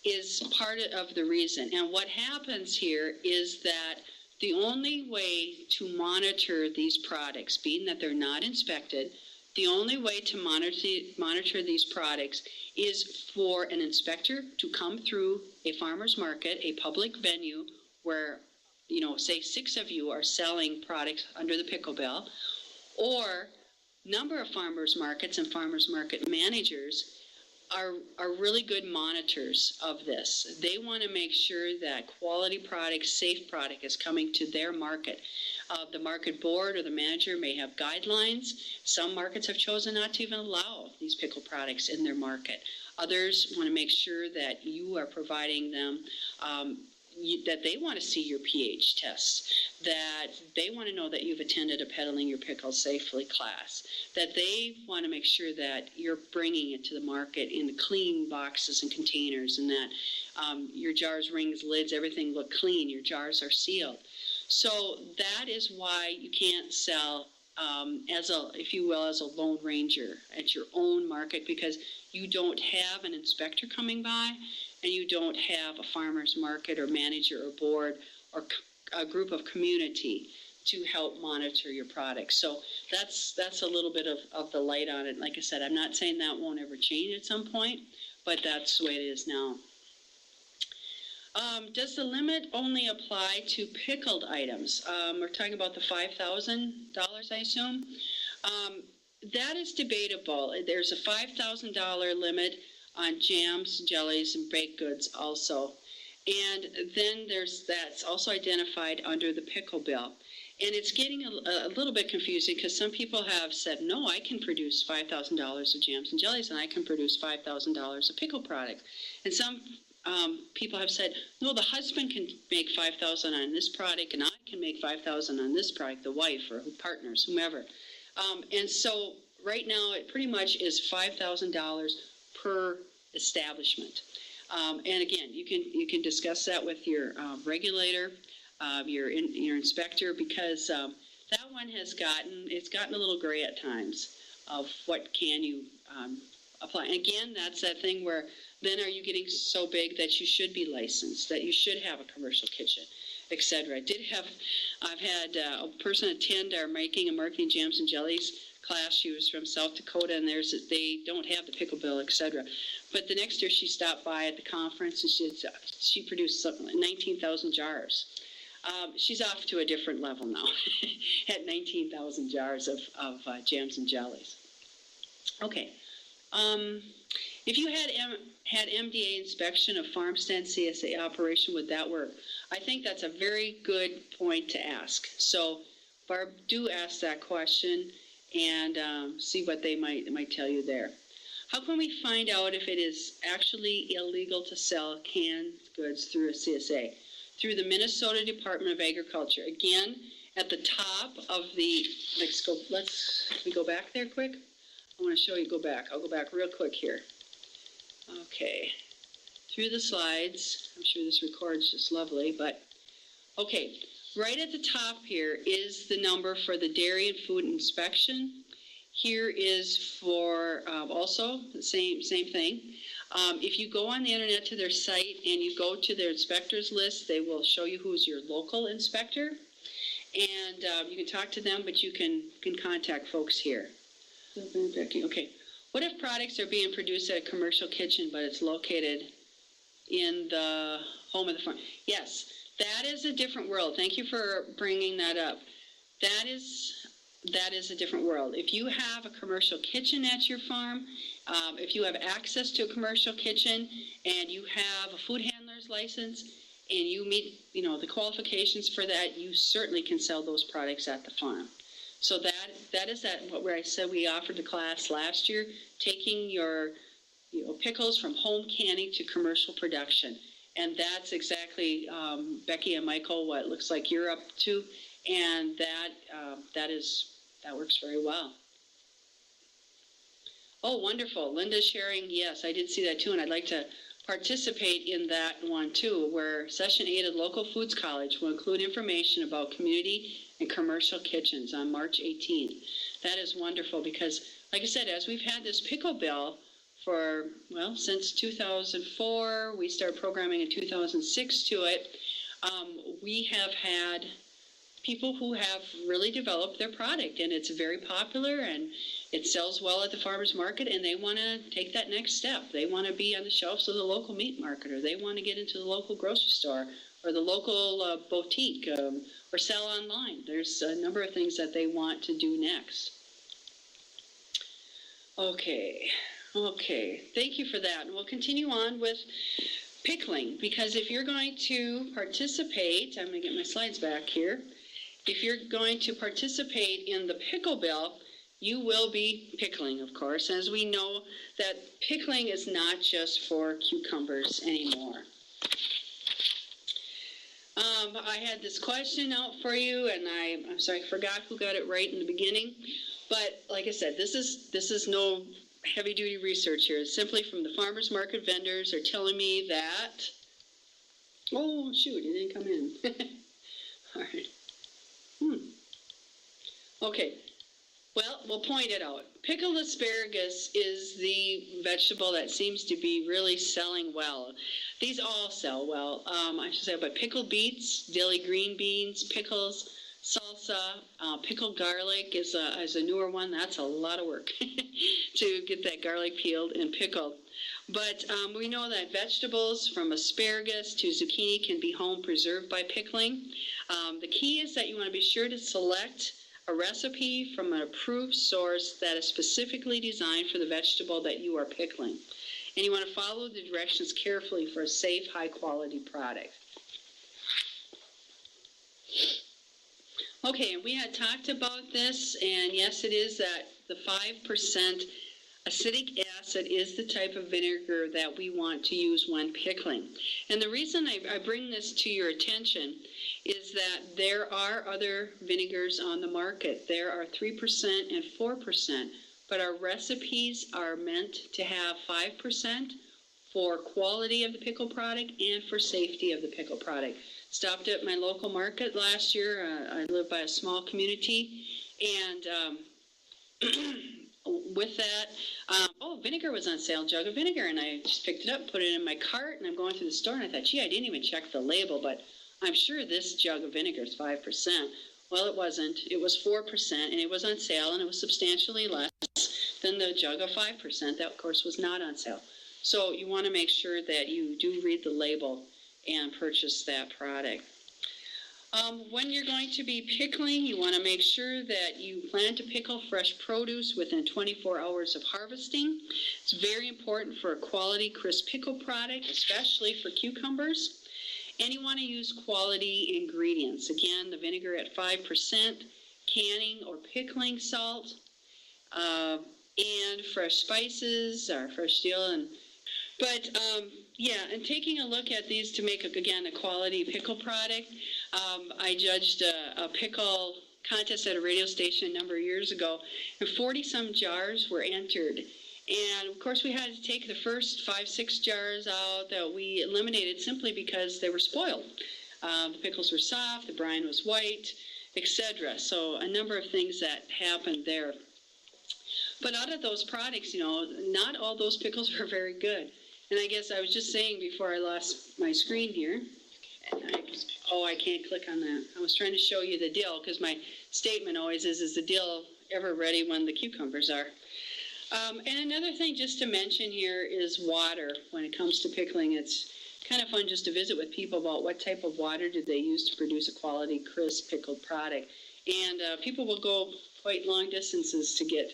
is part of the reason. And what happens here is that the only way to monitor these products, being that they're not inspected, the only way to monitor these products is for an inspector to come through a farmer's market, a public venue where, say 6 of you are selling products under the pickle bill, or number of farmers markets and farmers market managers are really good monitors of this. They want to make sure that quality product, safe product is coming to their market. The market board or the manager may have guidelines. Some markets have chosen not to even allow these pickle products in their market. Others want to make sure that you are providing them, that they want to see your pH tests, that they want to know that you've attended a Peddling Your Pickles Safely class, that they want to make sure that you're bringing it to the market in the clean boxes and containers, and that your jars, rings, lids, everything look clean, your jars are sealed. So that is why you can't sell as a lone ranger at your own market, because you don't have an inspector coming by, and you don't have a farmer's market or manager or board or a group of community to help monitor your products. So that's a little bit of the light on it. Like I said, I'm not saying that won't ever change at some point, but that's the way it is now. Does the limit only apply to pickled items? We're talking about the $5,000, I assume. That is debatable. There's a $5,000 limit on jams, jellies, and baked goods also. And then that's also identified under the pickle bill. And it's getting a little bit confusing, because some people have said, no, I can produce $5,000 of jams and jellies, and I can produce $5,000 of pickle product. And some people have said, no, the husband can make $5,000 on this product, and I can make $5,000 on this product, the wife or partners, whomever. And so right now it pretty much is $5,000 per establishment. And again, you can discuss that with your regulator, your inspector, because that one has gotten a little gray at times of what can you apply. And again, that's that thing where then are you getting so big that you should be licensed, that you should have a commercial kitchen, etc. I've had a person attend our making and marketing jams and jellies class. She was from South Dakota, and they don't have the pickle bill, etc. But the next year she stopped by at the conference, and she produced something like 19,000 jars. She's off to a different level now at 19,000 jars of jams and jellies. Okay. If you had MDA inspection of farm stand CSA operation, would that work? I think that's a very good point to ask. So, Barb, do ask that question and see what they might tell you there. How can we find out if it is actually illegal to sell canned goods through a CSA? Through the Minnesota Department of Agriculture. Again, at the top of the, can we go back there quick? I want to show you, I'll go back real quick here. Okay, through the slides. I'm sure this records just lovely, but okay, right at the top here is the number for the dairy and food inspection. Here is for also the same thing. If you go on the internet to their site and you go to their inspectors list, they will show you who's your local inspector, and you can talk to them, but you can contact folks here. Okay. What if products are being produced at a commercial kitchen, but it's located in the home of the farm? Yes, that is a different world. Thank you for bringing that up. That is a different world. If you have a commercial kitchen at your farm, if you have access to a commercial kitchen and you have a food handler's license and you meet, the qualifications for that, you certainly can sell those products at the farm. So that is where I said we offered the class last year, taking your pickles from home canning to commercial production. And that's exactly, Becky and Michael, what it looks like you're up to. And that works very well. Oh, wonderful. Linda's sharing. Yes, I did see that too. And I'd like to participate in that one too, where Session 8 of Local Foods College will include information about community and commercial kitchens on March 18th. That is wonderful because, like I said, as we've had this pickle bill for, since 2004, we started programming in 2006 to it, we have had people who have really developed their product, and it's very popular and it sells well at the farmer's market, and they want to take that next step. They want to be on the shelves of the local meat market, or they want to get into the local grocery store or the local boutique, or sell online. There's a number of things that they want to do next. Okay, thank you for that. And we'll continue on with pickling, because if you're going to participate, I'm going to get my slides back here. If you're going to participate in the pickle bill, you will be pickling, of course, as we know that pickling is not just for cucumbers anymore. I had this question out for you, and I'm sorry, I forgot who got it right in the beginning. But like I said, this is no heavy-duty research here. It's simply from the farmers market vendors are telling me that. Oh shoot, it didn't come in. All right. Okay. Well, we'll point it out. Pickled asparagus is the vegetable that seems to be really selling well. These all sell well, I should say, but pickled beets, dilly green beans, pickles, salsa, pickled garlic is a newer one. That's a lot of work to get that garlic peeled and pickled. But we know that vegetables from asparagus to zucchini can be home preserved by pickling. The key is that you want to be sure to select a recipe from an approved source that is specifically designed for the vegetable that you are pickling. And you want to follow the directions carefully for a safe, high-quality product. Okay, and we had talked about this, and yes, it is that the 5% acetic acid is the type of vinegar that we want to use when pickling. And the reason I bring this to your attention is that there are other vinegars on the market. There are 3% and 4%, but our recipes are meant to have 5% for quality of the pickle product and for safety of the pickle product. Stopped at my local market last year. I live by a small community, and with that, oh, vinegar was on sale, jug of vinegar, and I just picked it up, put it in my cart, and I'm going through the store, and I thought, gee, I didn't even check the label, but I'm sure this jug of vinegar is 5%. Well, it wasn't. It was 4%, and it was on sale, and it was substantially less than the jug of 5%. That, of course, was not on sale. So you want to make sure that you do read the label and purchase that product. When you're going to be pickling, you want to make sure that you plan to pickle fresh produce within 24 hours of harvesting. It's very important for a quality crisp pickle product, especially for cucumbers. And you want to use quality ingredients. Again, the vinegar at 5%, canning or pickling salt, and fresh spices or fresh dill. And taking a look at these to make, again, a quality pickle product. I judged a pickle contest at a radio station a number of years ago, and 40-some jars were entered. And, of course, we had to take the first 5-6 jars out that we eliminated simply because they were spoiled. The pickles were soft, the brine was white, etc. So a number of things that happened there. But out of those products, not all those pickles were very good. And I guess I was just saying before I lost my screen here, I can't click on that. I was trying to show you the dill, because my statement always is the dill ever ready when the cucumbers are? And another thing just to mention here is water. When it comes to pickling, it's kind of fun just to visit with people about what type of water do they use to produce a quality, crisp, pickled product. And people will go quite long distances to get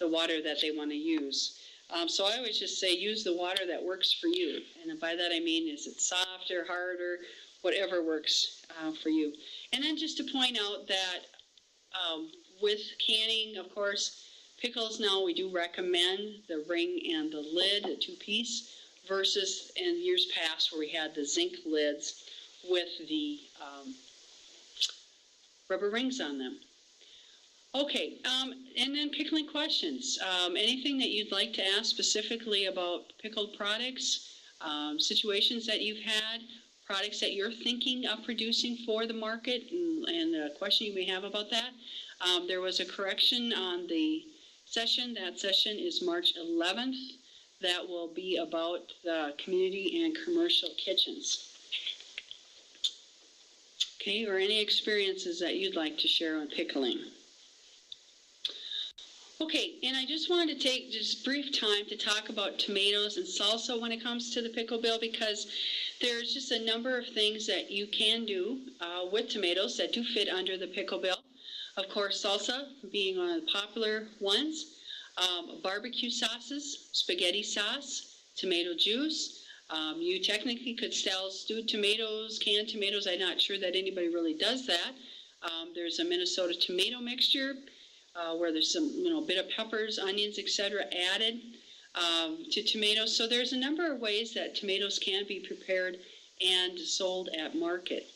the water that they want to use. So I always just say use the water that works for you. And by that I mean, is it softer, harder, whatever works for you. And then just to point out that with canning, of course, pickles now we do recommend the ring and the lid, the 2-piece, versus in years past where we had the zinc lids with the rubber rings on them. Okay, and then pickling questions. Anything that you'd like to ask specifically about pickled products, situations that you've had, products that you're thinking of producing for the market, and a question you may have about that. There was a correction on the session. That session is March 11th. That will be about the community and commercial kitchens. Okay, or any experiences that you'd like to share on pickling. Okay, and I just wanted to take just brief time to talk about tomatoes and salsa when it comes to the pickle bill, because there's just a number of things that you can do with tomatoes that do fit under the pickle bill. Of course, salsa being one of the popular ones. Barbecue sauces, spaghetti sauce, tomato juice. You technically could sell stewed tomatoes, canned tomatoes. I'm not sure that anybody really does that. There's a Minnesota tomato mixture where there's some, bit of peppers, onions, etc. added to tomatoes. So there's a number of ways that tomatoes can be prepared and sold at market.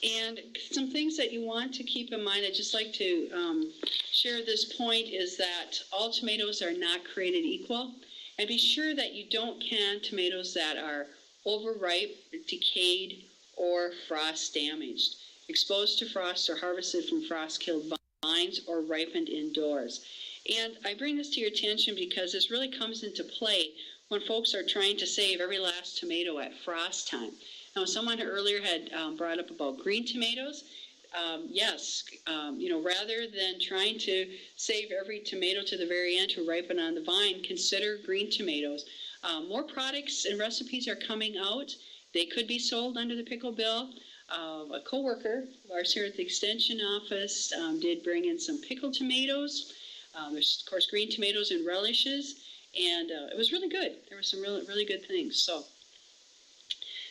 And some things that you want to keep in mind, I'd just like to share this point, is that all tomatoes are not created equal. And be sure that you don't can tomatoes that are overripe, decayed, or frost damaged, exposed to frost or harvested from frost-killed vines or ripened indoors. And I bring this to your attention because this really comes into play when folks are trying to save every last tomato at frost time. Now, someone earlier had brought up about green tomatoes. Yes, rather than trying to save every tomato to the very end to ripen on the vine, consider green tomatoes. More products and recipes are coming out. They could be sold under the pickle bill. A coworker of ours here at the Extension office did bring in some pickled tomatoes. There's, of course, green tomatoes and relishes, and it was really good. There were some really, really good things. So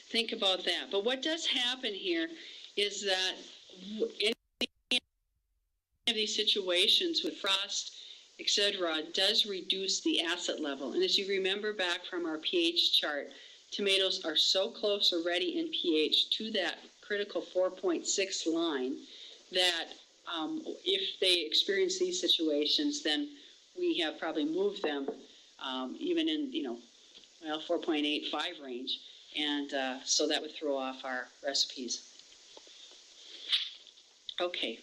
think about that. But what does happen here is that in any of these situations with frost, etc., does reduce the acid level. And as you remember back from our pH chart, tomatoes are so close already in pH to that critical 4.6 line that if they experience these situations, then we have probably moved them even in, 4.8, 5 range. And so that would throw off our recipes. Okay.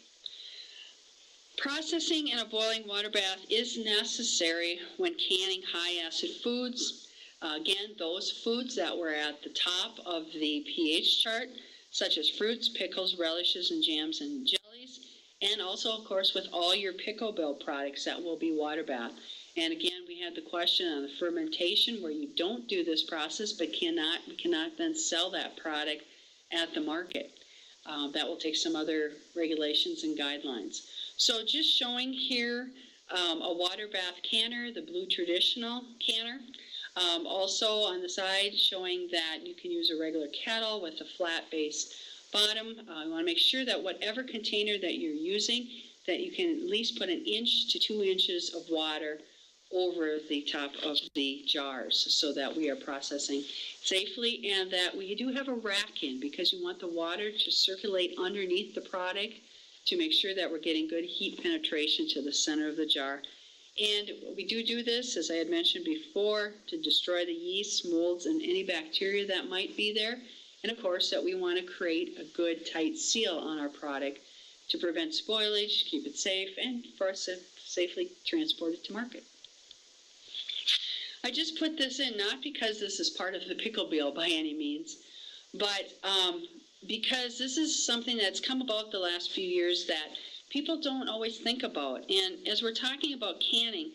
Processing in a boiling water bath is necessary when canning high-acid foods. Again, those foods that were at the top of the pH chart, such as fruits, pickles, relishes, and jams and jellies, and also, of course, with all your pickle bill products that will be water bath. And again, we had the question on the fermentation where you don't do this process, but we cannot then sell that product at the market. That will take some other regulations and guidelines. So just showing here a water bath canner, the blue traditional canner. Also on the side showing that you can use a regular kettle with a flat base bottom. You want to make sure that whatever container that you're using, that you can at least put 1 inch to 2 inches of water over the top of the jars so that we are processing safely, and that we do have a rack in because you want the water to circulate underneath the product to make sure that we're getting good heat penetration to the center of the jar. And we do this, as I had mentioned before, to destroy the yeast, molds, and any bacteria that might be there. And of course, that we want to create a good, tight seal on our product to prevent spoilage, keep it safe, and for us to safely transport it to market. I just put this in not because this is part of the pickle bill by any means, but because this is something that's come about the last few years that people don't always think about. And as we're talking about canning,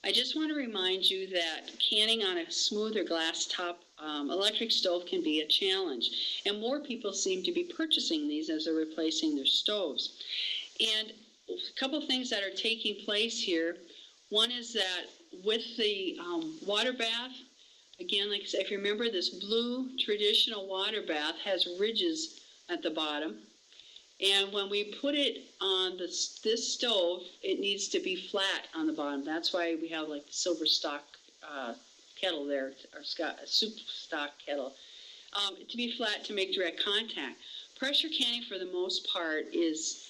I just want to remind you that canning on a smooth or glass top electric stove can be a challenge. And more people seem to be purchasing these as they're replacing their stoves. And a couple of things that are taking place here. One is that with the water bath, again, like I said, if you remember, this blue traditional water bath has ridges at the bottom. And when we put it on this stove, it needs to be flat on the bottom. That's why we have like the silver stock kettle there, or soup stock kettle, to be flat to make direct contact. Pressure canning, for the most part, is,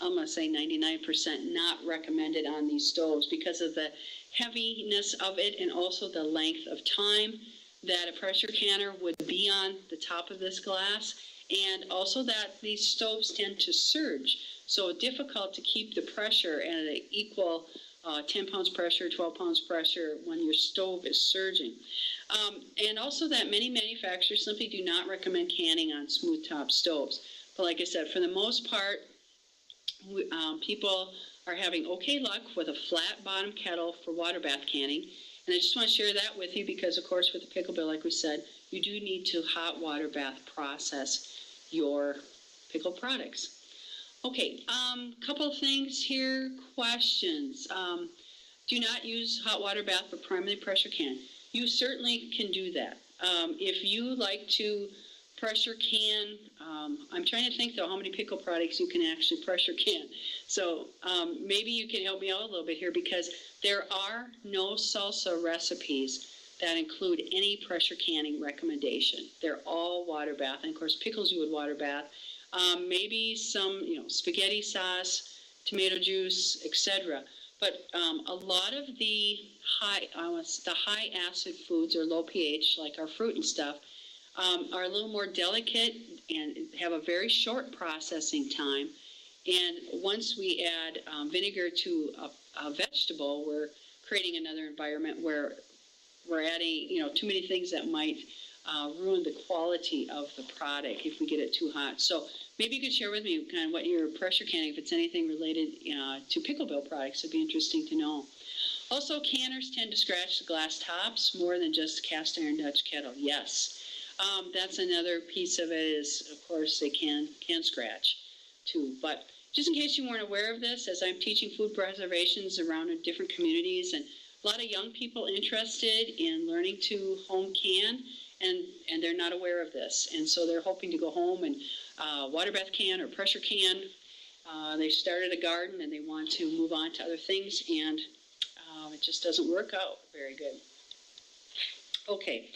I'm going to say 99% not recommended on these stoves because of the heaviness of it and also the length of time that a pressure canner would be on the top of this glass, and also that these stoves tend to surge, so difficult to keep the pressure at an equal 10 pounds pressure, 12 pounds pressure when your stove is surging. And also that many manufacturers simply do not recommend canning on smooth top stoves. But like I said, for the most part, people are having okay luck with a flat bottom kettle for water bath canning. And I just want to share that with you because, of course, with the pickle bill, like we said, you do need to hot water bath process your pickle products. Okay, couple of things here. Questions. Do not use hot water bath but primarily pressure can. You certainly can do that. If you like to pressure can, I'm trying to think though how many pickle products you can actually pressure can. So maybe you can help me out a little bit here because there are no salsa recipes that include any pressure canning recommendation. They're all water bath, and of course pickles you would water bath. Maybe some, spaghetti sauce, tomato juice, etc. But a lot of the high acid foods or low pH, like our fruit and stuff, are a little more delicate and have a very short processing time. And once we add vinegar to a vegetable, we're creating another environment where we're adding, too many things that might ruin the quality of the product if we get it too hot. So maybe you could share with me kind of what you're pressure canning, if it's anything related to pickle bill products. It'd be interesting to know. Also, canners tend to scratch the glass tops more than just cast iron Dutch kettle. Yes. That's another piece of it is, of course, they can scratch too. But just in case you weren't aware of this, as I'm teaching food preservations around in different communities, and a lot of young people interested in learning to home can, and they're not aware of this. And so they're hoping to go home and water bath can or pressure can. They started a garden and they want to move on to other things, and it just doesn't work out very good. Okay.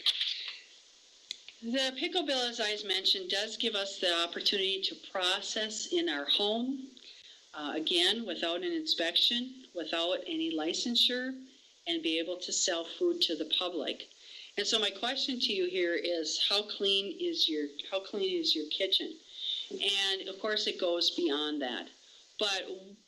The pickle bill, as I mentioned, does give us the opportunity to process in our home, again, without an inspection, without any licensure, and be able to sell food to the public. And so my question to you here is, how clean is your kitchen? And of course, it goes beyond that. But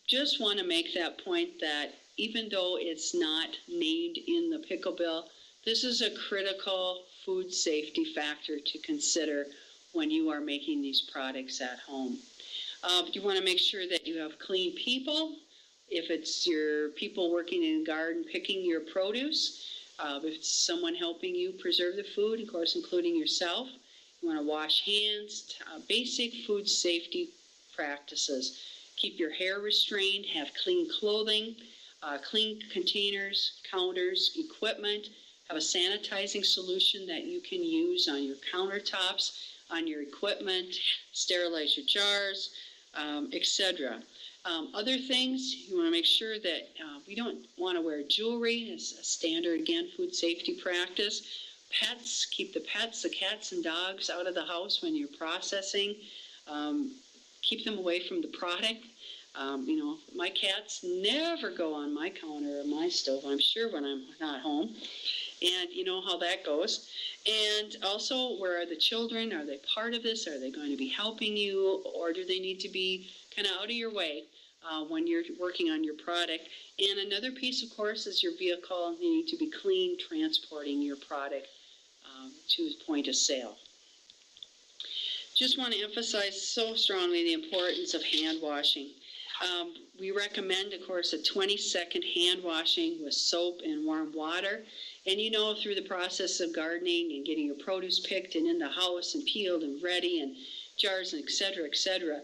just want to make that point that even though it's not named in the pickle bill, this is a critical food safety factor to consider when you are making these products at home. You want to make sure that you have clean people. If it's your people working in the garden picking your produce, if it's someone helping you preserve the food, of course, including yourself, you want to wash hands, basic food safety practices. Keep your hair restrained, have clean clothing, clean containers, counters, equipment, have a sanitizing solution that you can use on your countertops, on your equipment, sterilize your jars, etc. Other things, you want to make sure that we don't want to wear jewelry. It's a standard, again, food safety practice. Pets, keep the pets, the cats and dogs out of the house when you're processing. Keep them away from the product. My cats never go on my counter or my stove, I'm sure, when I'm not home. And you know how that goes. And also, where are the children? Are they part of this? Are they going to be helping you? Or do they need to be kind of out of your way when you're working on your product? And another piece, of course, is your vehicle. You need to be clean transporting your product to the point of sale. Just want to emphasize so strongly the importance of hand washing. We recommend, of course, a 20-second hand washing with soap and warm water. And through the process of gardening and getting your produce picked and in the house and peeled and ready and jars and et cetera,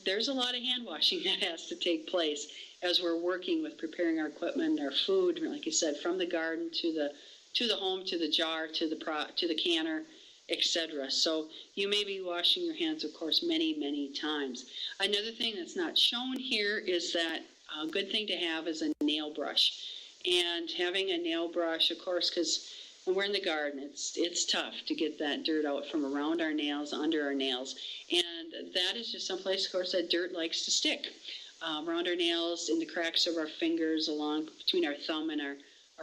there's a lot of hand washing that has to take place as we're working with preparing our equipment and our food, like I said, from the garden to the home, to the jar, to the canner, etc. So you may be washing your hands, of course, many, many times. Another thing that's not shown here is that a good thing to have is a nail brush. And having a nail brush, of course, because when we're in the garden, it's tough to get that dirt out from around our nails, under our nails. And that is just someplace, of course, that dirt likes to stick. Around our nails, in the cracks of our fingers, along between our thumb and our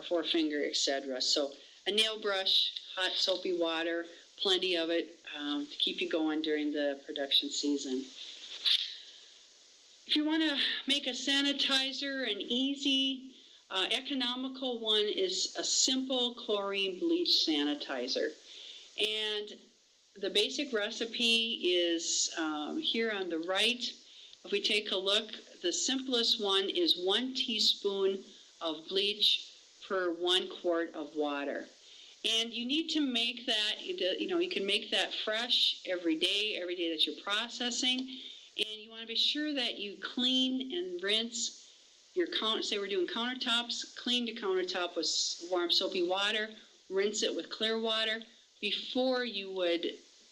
forefinger, etc. So a nail brush, hot soapy water, plenty of it to keep you going during the production season. If you want to make a sanitizer, an easy, economical one is a simple chlorine bleach sanitizer. And the basic recipe is here on the right. If we take a look, the simplest one is 1 teaspoon of bleach per 1 quart of water. And you need to make that, you can make that fresh every day that you're processing. And you want to be sure that you clean and rinse your say we're doing countertops, clean the countertop with warm soapy water, rinse it with clear water before you would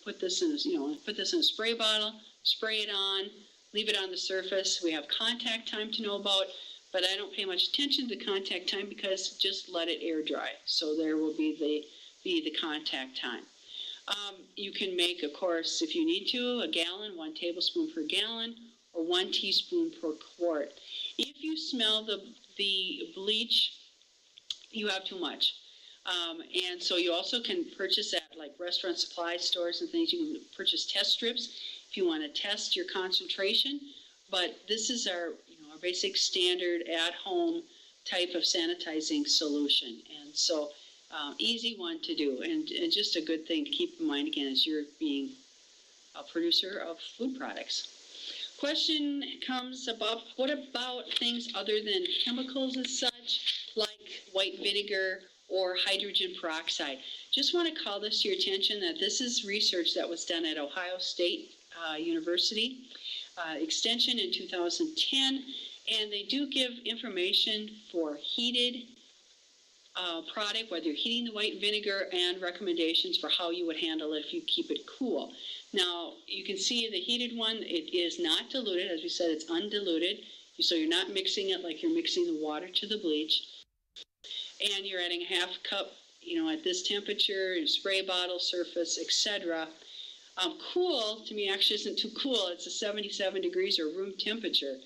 put this in a spray bottle, spray it on, leave it on the surface. We have contact time to know about, but I don't pay much attention to the contact time because just let it air dry. So there will be the contact time. You can make, of course, if you need to, a gallon, 1 tablespoon per gallon, or 1 teaspoon per quart. If you smell the bleach, you have too much. And so you also can purchase at like restaurant supply stores and things. You can purchase test strips if you want to test your concentration. But this is our basic standard at-home type of sanitizing solution. And so easy one to do, and just a good thing to keep in mind, again, as you're being a producer of food products. Question comes about, what about things other than chemicals as such, like white vinegar or hydrogen peroxide? Just want to call this to your attention that this is research that was done at Ohio State University Extension in 2010, and they do give information for heated product, whether you're heating the white vinegar, and recommendations for how you would handle it if you keep it cool. Now, you can see the heated one, it is not diluted. As we said, it's undiluted. So you're not mixing it like you're mixing the water to the bleach. And you're adding a half cup, at this temperature, in a spray bottle, surface, etc. Cool, to me, actually isn't too cool. It's a 77 degrees or room temperature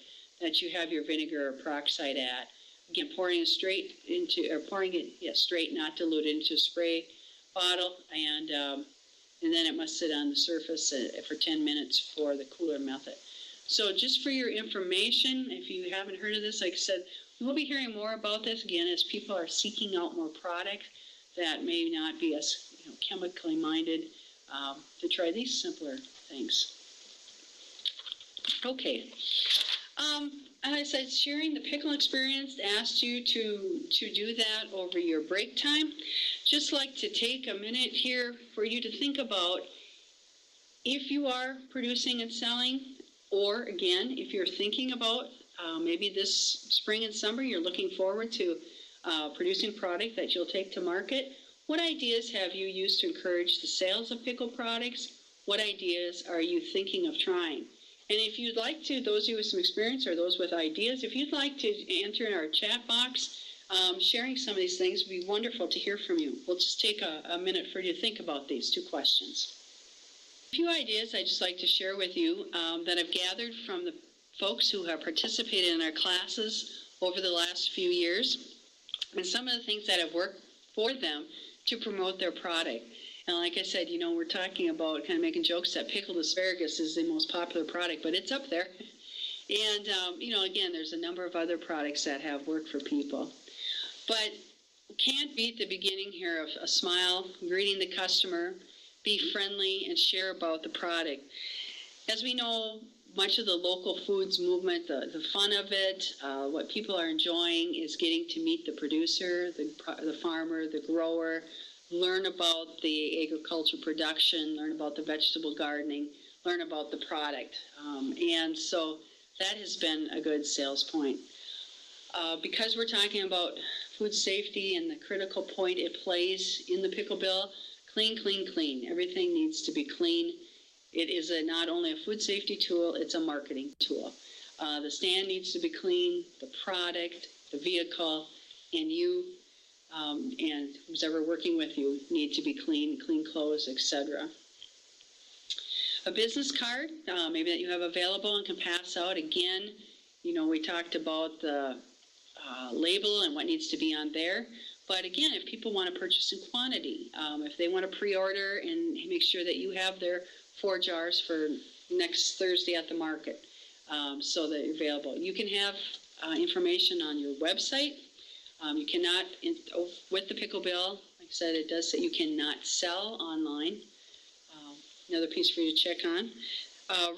that you have your vinegar or peroxide at. Again, pouring it straight, not diluted, into a spray bottle, and then it must sit on the surface for 10 minutes for the cooler method. So just for your information, if you haven't heard of this, like I said, we'll be hearing more about this again as people are seeking out more product that may not be as chemically minded to try these simpler things. Okay. As I said, sharing the pickle experience, asked you to do that over your break time. Just like to take a minute here for you to think about if you are producing and selling, or again, if you're thinking about maybe this spring and summer, you're looking forward to producing product that you'll take to market. What ideas have you used to encourage the sales of pickle products? What ideas are you thinking of trying? And if you'd like to, those of you with some experience or those with ideas, if you'd like to enter in our chat box, sharing some of these things would be wonderful to hear from you. We'll just take a minute for you to think about these two questions. A few ideas I'd just like to share with you that I've gathered from the folks who have participated in our classes over the last few years, and some of the things that have worked for them to promote their product. And like I said, we're talking about kind of making jokes that pickled asparagus is the most popular product, but it's up there. And, again, there's a number of other products that have worked for people. But can't beat the beginning here of a smile, greeting the customer, be friendly, and share about the product. As we know, much of the local foods movement, the fun of it, what people are enjoying is getting to meet the producer, the farmer, the grower, learn about the agriculture production, learn about the vegetable gardening, learn about the product. And so that has been a good sales point. Because we're talking about food safety and the critical point it plays in the pickle bill, clean, clean, clean. Everything needs to be clean. It is not only a food safety tool, it's a marketing tool. The stand needs to be clean, the product, the vehicle, and you and who's ever working with you need to be clean clothes, etc. A business card, maybe that you have available and can pass out. Again, we talked about the label and what needs to be on there. But again, if people want to purchase in quantity, if they want to pre-order and make sure that you have their 4 jars for next Thursday at the market, so that you're available. You can have information on your website. You cannot, with the pickle bill, like I said, it does say you cannot sell online. Another piece for you to check on.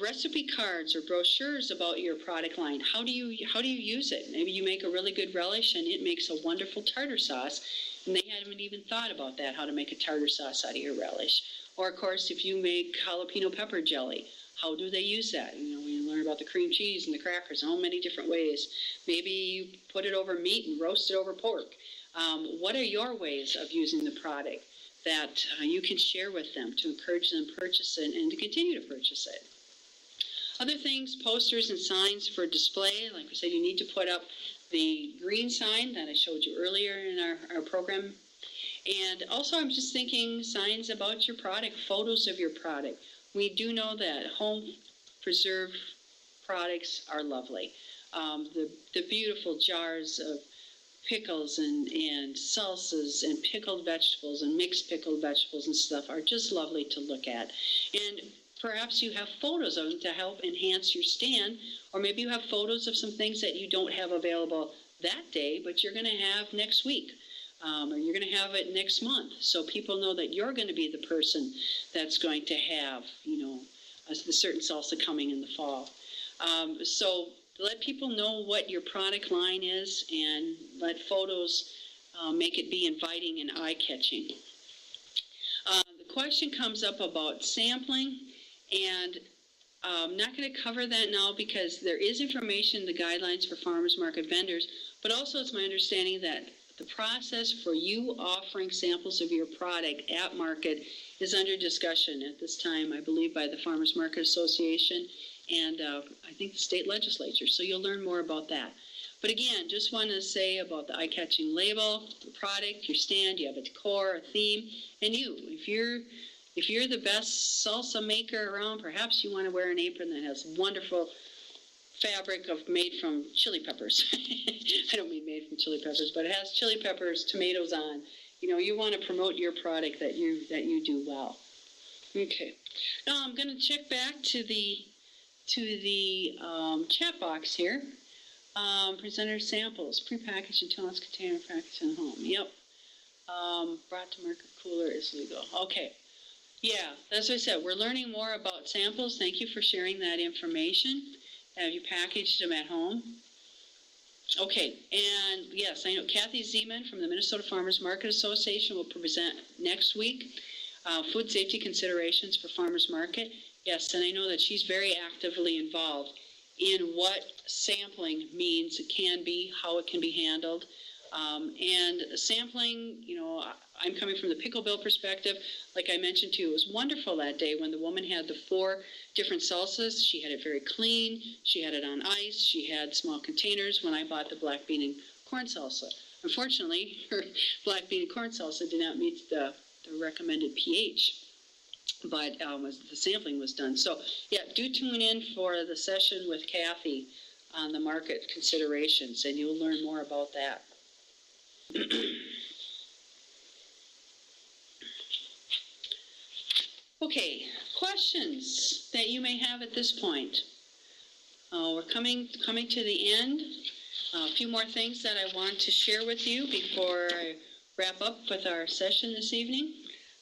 Recipe cards or brochures about your product line. How do you use it? Maybe you make a really good relish and it makes a wonderful tartar sauce, and they haven't even thought about that, how to make a tartar sauce out of your relish. Or of course, if you make jalapeno pepper jelly, how do they use that? We learn about the cream cheese and the crackers, and all many different ways. Maybe you put it over meat and roast it over pork. What are your ways of using the product that you can share with them to encourage them to purchase it and to continue to purchase it? Other things, posters and signs for display. Like I said, you need to put up the green sign that I showed you earlier in our program. And also, I'm just thinking signs about your product, photos of your product. We do know that home preserved products are lovely. The beautiful jars of pickles and salsas and pickled vegetables and mixed pickled vegetables and stuff are just lovely to look at. And perhaps you have photos of them to help enhance your stand, or maybe you have photos of some things that you don't have available that day, but you're going to have next week. Or you're going to have it next month, so people know that you're going to be the person that's going to have, a certain salsa coming in the fall. So let people know what your product line is, and let photos make it be inviting and eye-catching. The question comes up about sampling, and I'm not going to cover that now because there is information in the guidelines for farmers market vendors, but also it's my understanding that the process for you offering samples of your product at market is under discussion at this time, I believe, by the Farmers Market Association and I think the state legislature. So you'll learn more about that. But again, just want to say about the eye-catching label, the product, your stand, you have a decor, a theme, and you. If you're the best salsa maker around, perhaps you want to wear an apron that has wonderful fabric made from chili peppers. I don't mean made from chili peppers, but it has chili peppers, tomatoes on. You want to promote your product that you do well. Okay. Now I'm going to check back to to the chat box here. Presenter samples, prepackaged utilities container packaged in home. Yep. Brought to market cooler is legal. Okay. Yeah, as I said, we're learning more about samples. Thank you for sharing that information. Have you packaged them at home? Okay, and yes, I know Kathy Zeman from the Minnesota Farmers Market Association will present next week food safety considerations for farmers market. Yes, and I know that she's very actively involved in what sampling means, it can be, how it can be handled. And sampling, you know, I'm coming from the pickle bill perspective. Like I mentioned to you, it was wonderful that day when the woman had the 4 different salsas. She had it very clean. She had it on ice. She had small containers when I bought the black bean and corn salsa. Unfortunately, her black bean and corn salsa did not meet the recommended pH, but the sampling was done. So, yeah, do tune in for the session with Kathy on the market considerations, and you'll learn more about that. Okay, questions that you may have at this point. We're coming to the end. A few more things that I want to share with you before I wrap up with our session this evening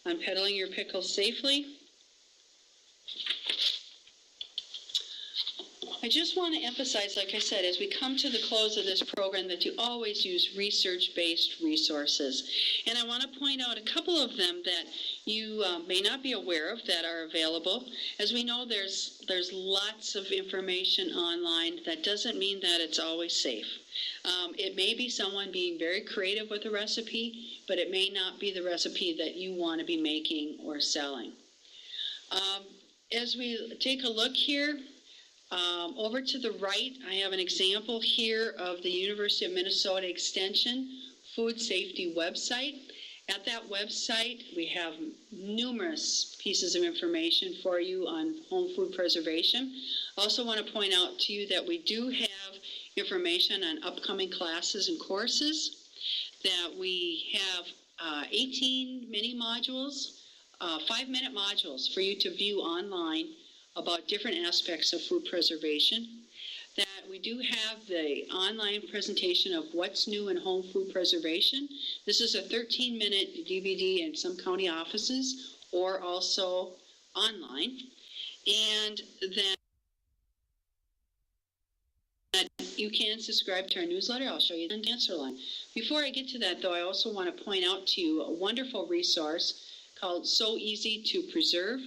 on peddling your pickles safely. I just want to emphasize, like I said, as we come to the close of this program, that you always use research-based resources. And I want to point out a couple of them that you may not be aware of that are available. As we know, there's lots of information online. That doesn't mean that it's always safe. It may be someone being very creative with a recipe, but it may not be the recipe that you want to be making or selling. As we take a look here, over to the right, I have an example here of the University of Minnesota Extension food safety website. At that website, we have numerous pieces of information for you on home food preservation. I also want to point out to you that we do have information on upcoming classes and courses, that we have 18 mini modules, 5-minute modules for you to view online about different aspects of food preservation, that we do have the online presentation of what's new in home food preservation. This is a 13-minute DVD in some county offices or also online. And then you can subscribe to our newsletter. I'll show you the answer line. Before I get to that, though, I also want to point out to you a wonderful resource called So Easy to Preserve.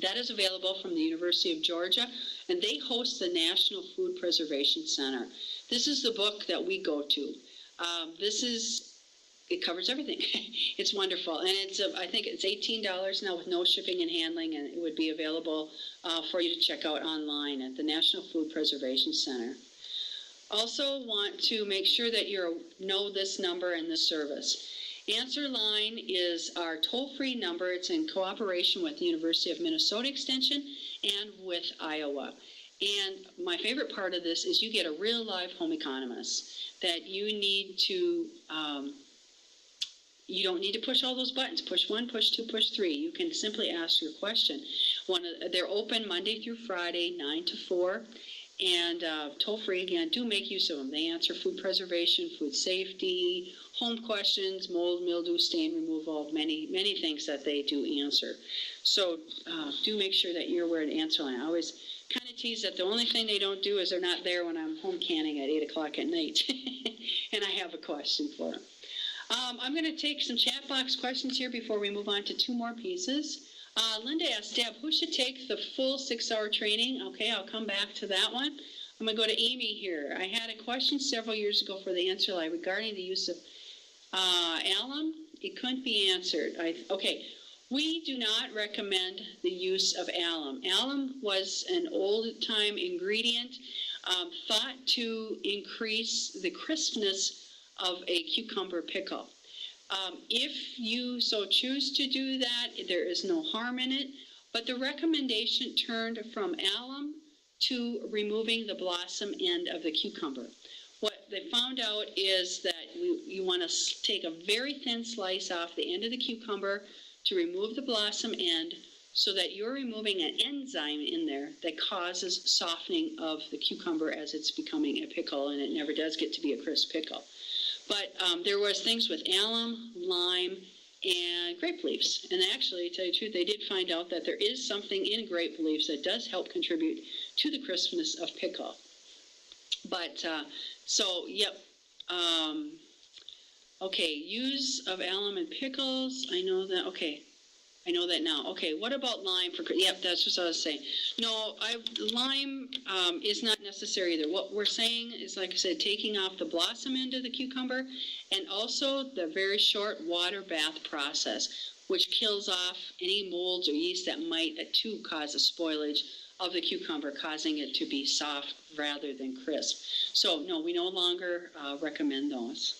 That is available from the University of Georgia, and they host the National Food Preservation Center. This is the book that we go to. It covers everything. It's wonderful, and I think it's $18 now with no shipping and handling, and it would be available for you to check out online at the National Food Preservation Center. Also want to make sure that you know this number and this service. Answer line is our toll-free number. It's in cooperation with the University of Minnesota Extension and with Iowa. And my favorite part of this is you get a real live home economist that you need to, you don't need to push all those buttons. Push 1, push 2, push 3. You can simply ask your question. They're open Monday through Friday, 9 to 4. And toll-free, again, do make use of them. They answer food preservation, food safety, home questions, mold, mildew, stain removal, many, many things that they do answer. So do make sure that you're aware of the answer line. I always kind of tease that the only thing they don't do is they're not there when I'm home canning at 8 o'clock at night and I have a question for them. I'm going to take some chat box questions here before we move on to 2 more pieces. Linda asked, Deb, who should take the full 6-hour training? Okay, I'll come back to that one. I'm going to go to Amy here. I had a question several years ago for the answer line regarding the use of alum. It couldn't be answered. Okay, we do not recommend the use of alum. Alum was an old-time ingredient thought to increase the crispness of a cucumber pickle. If you so choose to do that, there is no harm in it, but the recommendation turned from alum to removing the blossom end of the cucumber. What they found out is that you want to take a very thin slice off the end of the cucumber to remove the blossom end, so that you're removing an enzyme in there that causes softening of the cucumber as it's becoming a pickle, and it never does get to be a crisp pickle. But there was things with alum, lime, and grape leaves. And actually, to tell you the truth, they did find out that there is something in grape leaves that does help contribute to the crispness of pickle. But, so, yep. Okay, use of alum in pickles. I know that. Okay. I know that now. Okay, what about lime for? Yep, that's what I was saying. No, lime is not necessary either. What we're saying is, like I said, taking off the blossom end of the cucumber, and also the very short water bath process, which kills off any molds or yeast that might too cause a spoilage of the cucumber, causing it to be soft rather than crisp. So no, we no longer recommend those.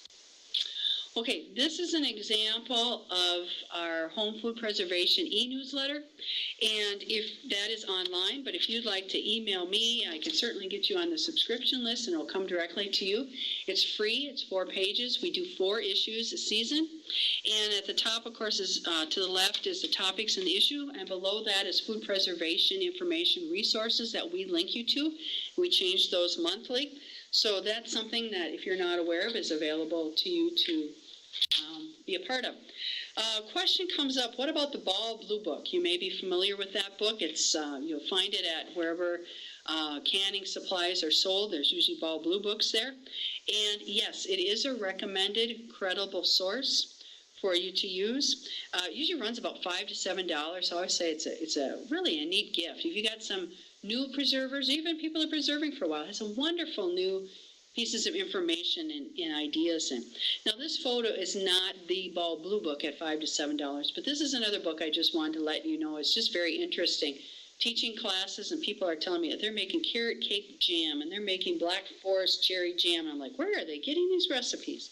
Okay, this is an example of our home food preservation e-newsletter, and if that is online, but if you'd like to email me, I can certainly get you on the subscription list and it'll come directly to you. It's free, it's 4 pages. We do 4 issues a season, and at the top, of course, is to the left is the topics and the issue, and below that is food preservation information resources that we link you to. We change those monthly, so that's something that, if you're not aware of, is available to you to be a part of. Question comes up, what about the Ball Blue Book? You may be familiar with that book. It's you'll find it at wherever canning supplies are sold. There's usually Ball Blue Books there. And yes, it is a recommended, credible source for you to use. It usually runs about $5 to $7. So I would say it's a really a neat gift. If you got some new preservers, even people that are preserving for a while, it's a wonderful new pieces of information and ideas in. Now, this photo is not the Ball Blue Book at $5 to $7, but this is another book I just wanted to let you know. It's just very interesting. Teaching classes, and people are telling me that they're making carrot cake jam, and they're making Black Forest cherry jam. I'm like, where are they getting these recipes?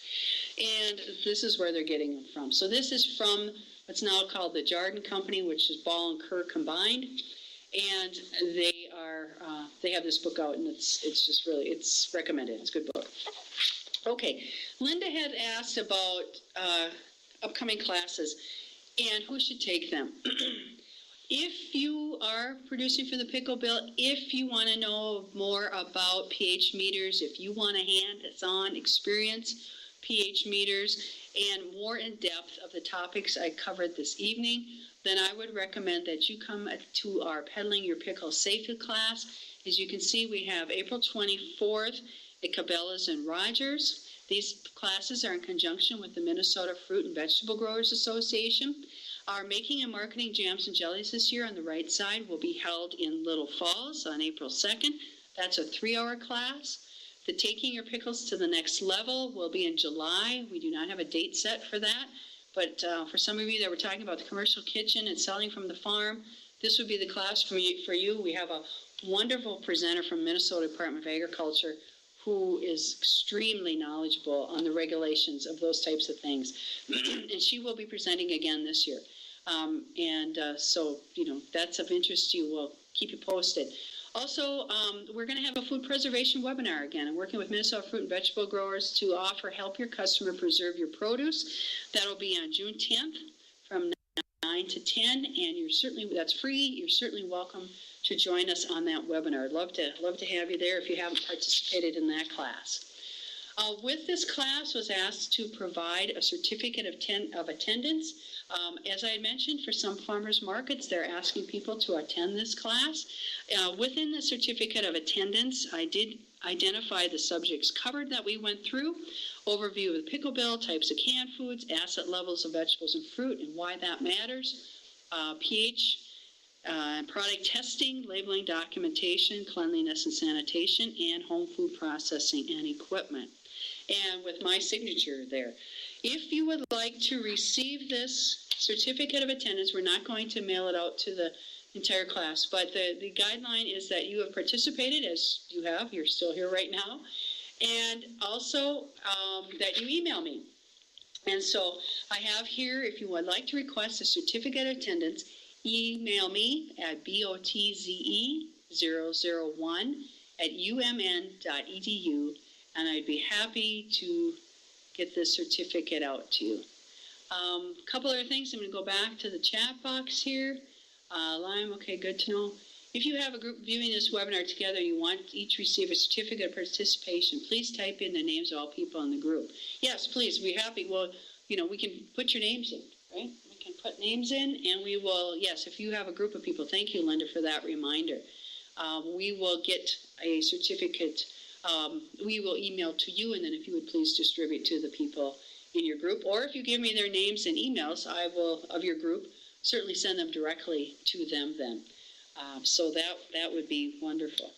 And this is where they're getting them from. So this is from what's now called the Jarden Company, which is Ball and Kerr combined. And they have this book out, and it's just really, it's recommended. It's a good book. Okay, Linda had asked about upcoming classes and who should take them. If you are producing for the Pickle Bill, if you want to know more about pH meters, if you want a hands-on experience pH meters, and more in depth of the topics I covered this evening, then I would recommend that you come to our Peddling Your Pickle Safely class. As you can see, we have April 24th at Cabela's and Rogers. These classes are in conjunction with the Minnesota Fruit and Vegetable Growers Association. Our Making and Marketing Jams and Jellies this year on the right side will be held in Little Falls on April 2nd. That's a 3-hour class. The Taking Your Pickles to the Next Level will be in July. We do not have a date set for that. But for some of you that were talking about the commercial kitchen and selling from the farm, this would be the class for you. We have a wonderful presenter from Minnesota Department of Agriculture who is extremely knowledgeable on the regulations of those types of things. And she will be presenting again this year. So, that's of interest to you. We'll keep you posted. Also, we're going to have a food preservation webinar again. I'm working with Minnesota Fruit and Vegetable Growers to offer Help Your Customer Preserve Your Produce. That'll be on June 10th from 9 to 10, and that's free. You're certainly welcome to join us on that webinar. I'd love to have you there if you haven't participated in that class. With this class was asked to provide a certificate of attendance. As I had mentioned, for some farmers markets, they're asking people to attend this class. Within the certificate of attendance, I did identify the subjects covered that we went through, overview of the pickle bill, types of canned foods, asset levels of vegetables and fruit and why that matters, pH, product testing, labeling, documentation, cleanliness and sanitation, and home food processing and equipment. And with my signature there. If you would like to receive this certificate of attendance, we're not going to mail it out to the entire class, but the guideline is that you have participated, as you have, you're still here right now, and also that you email me. And so I have here, if you would like to request a certificate of attendance, email me at botze001@umn.edu, and I'd be happy to get this certificate out to you. A couple other things. I'm going to go back to the chat box here. Lime, okay, good to know. If you have a group viewing this webinar together and you want each receive a certificate of participation, please type in the names of all people in the group. Yes, please, we're happy. Well, we can put your names in, right? We can put names in, and we will, yes, if you have a group of people, thank you, Linda, for that reminder. We will get a certificate. We will email to you, and then if you would please distribute to the people in your group, or if you give me their names and emails, I will, of your group, certainly send them directly to them then. So that would be wonderful.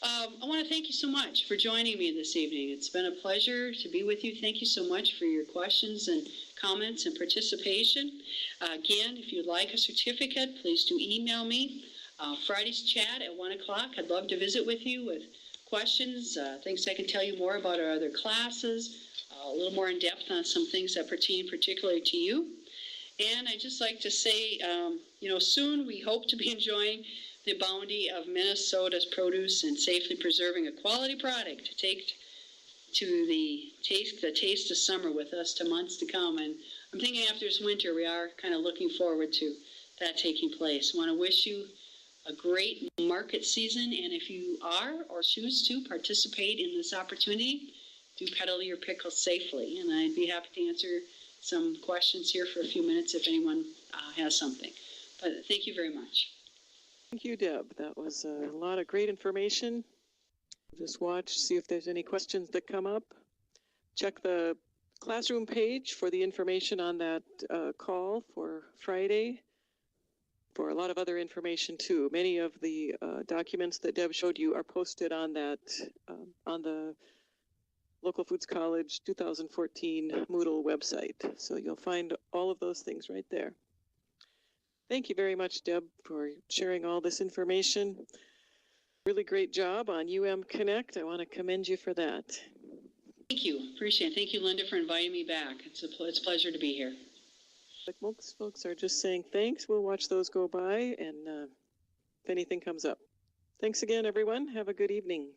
I want to thank you so much for joining me this evening. It's been a pleasure to be with you. Thank you so much for your questions and comments and participation. Again, if you'd like a certificate, please do email me. Friday's chat at 1 o'clock. I'd love to visit with you with questions, things I can tell you more about our other classes, a little more in depth on some things that pertain particularly to you. And I'd just like to say, soon we hope to be enjoying the bounty of Minnesota's produce and safely preserving a quality product to take to the taste of summer with us to months to come. And I'm thinking after this winter, we are kind of looking forward to that taking place. I want to wish you a great market season, and if you are or choose to participate in this opportunity, do peddle your pickles safely. And I'd be happy to answer some questions here for a few minutes if anyone has something. But thank you very much. Thank you, Deb. That was a lot of great information. Just watch, see if there's any questions that come up. Check the classroom page for the information on that call for Friday, for a lot of other information too. Many of the documents that Deb showed you are posted on that, on the Local Foods College 2014 Moodle website. So you'll find all of those things right there. Thank you very much, Deb, for sharing all this information. Really great job on UM Connect. I want to commend you for that. Thank you. Appreciate it. Thank you, Linda, for inviting me back. It's a pleasure to be here. Like most folks are just saying thanks. We'll watch those go by and if anything comes up. Thanks again, everyone. Have a good evening.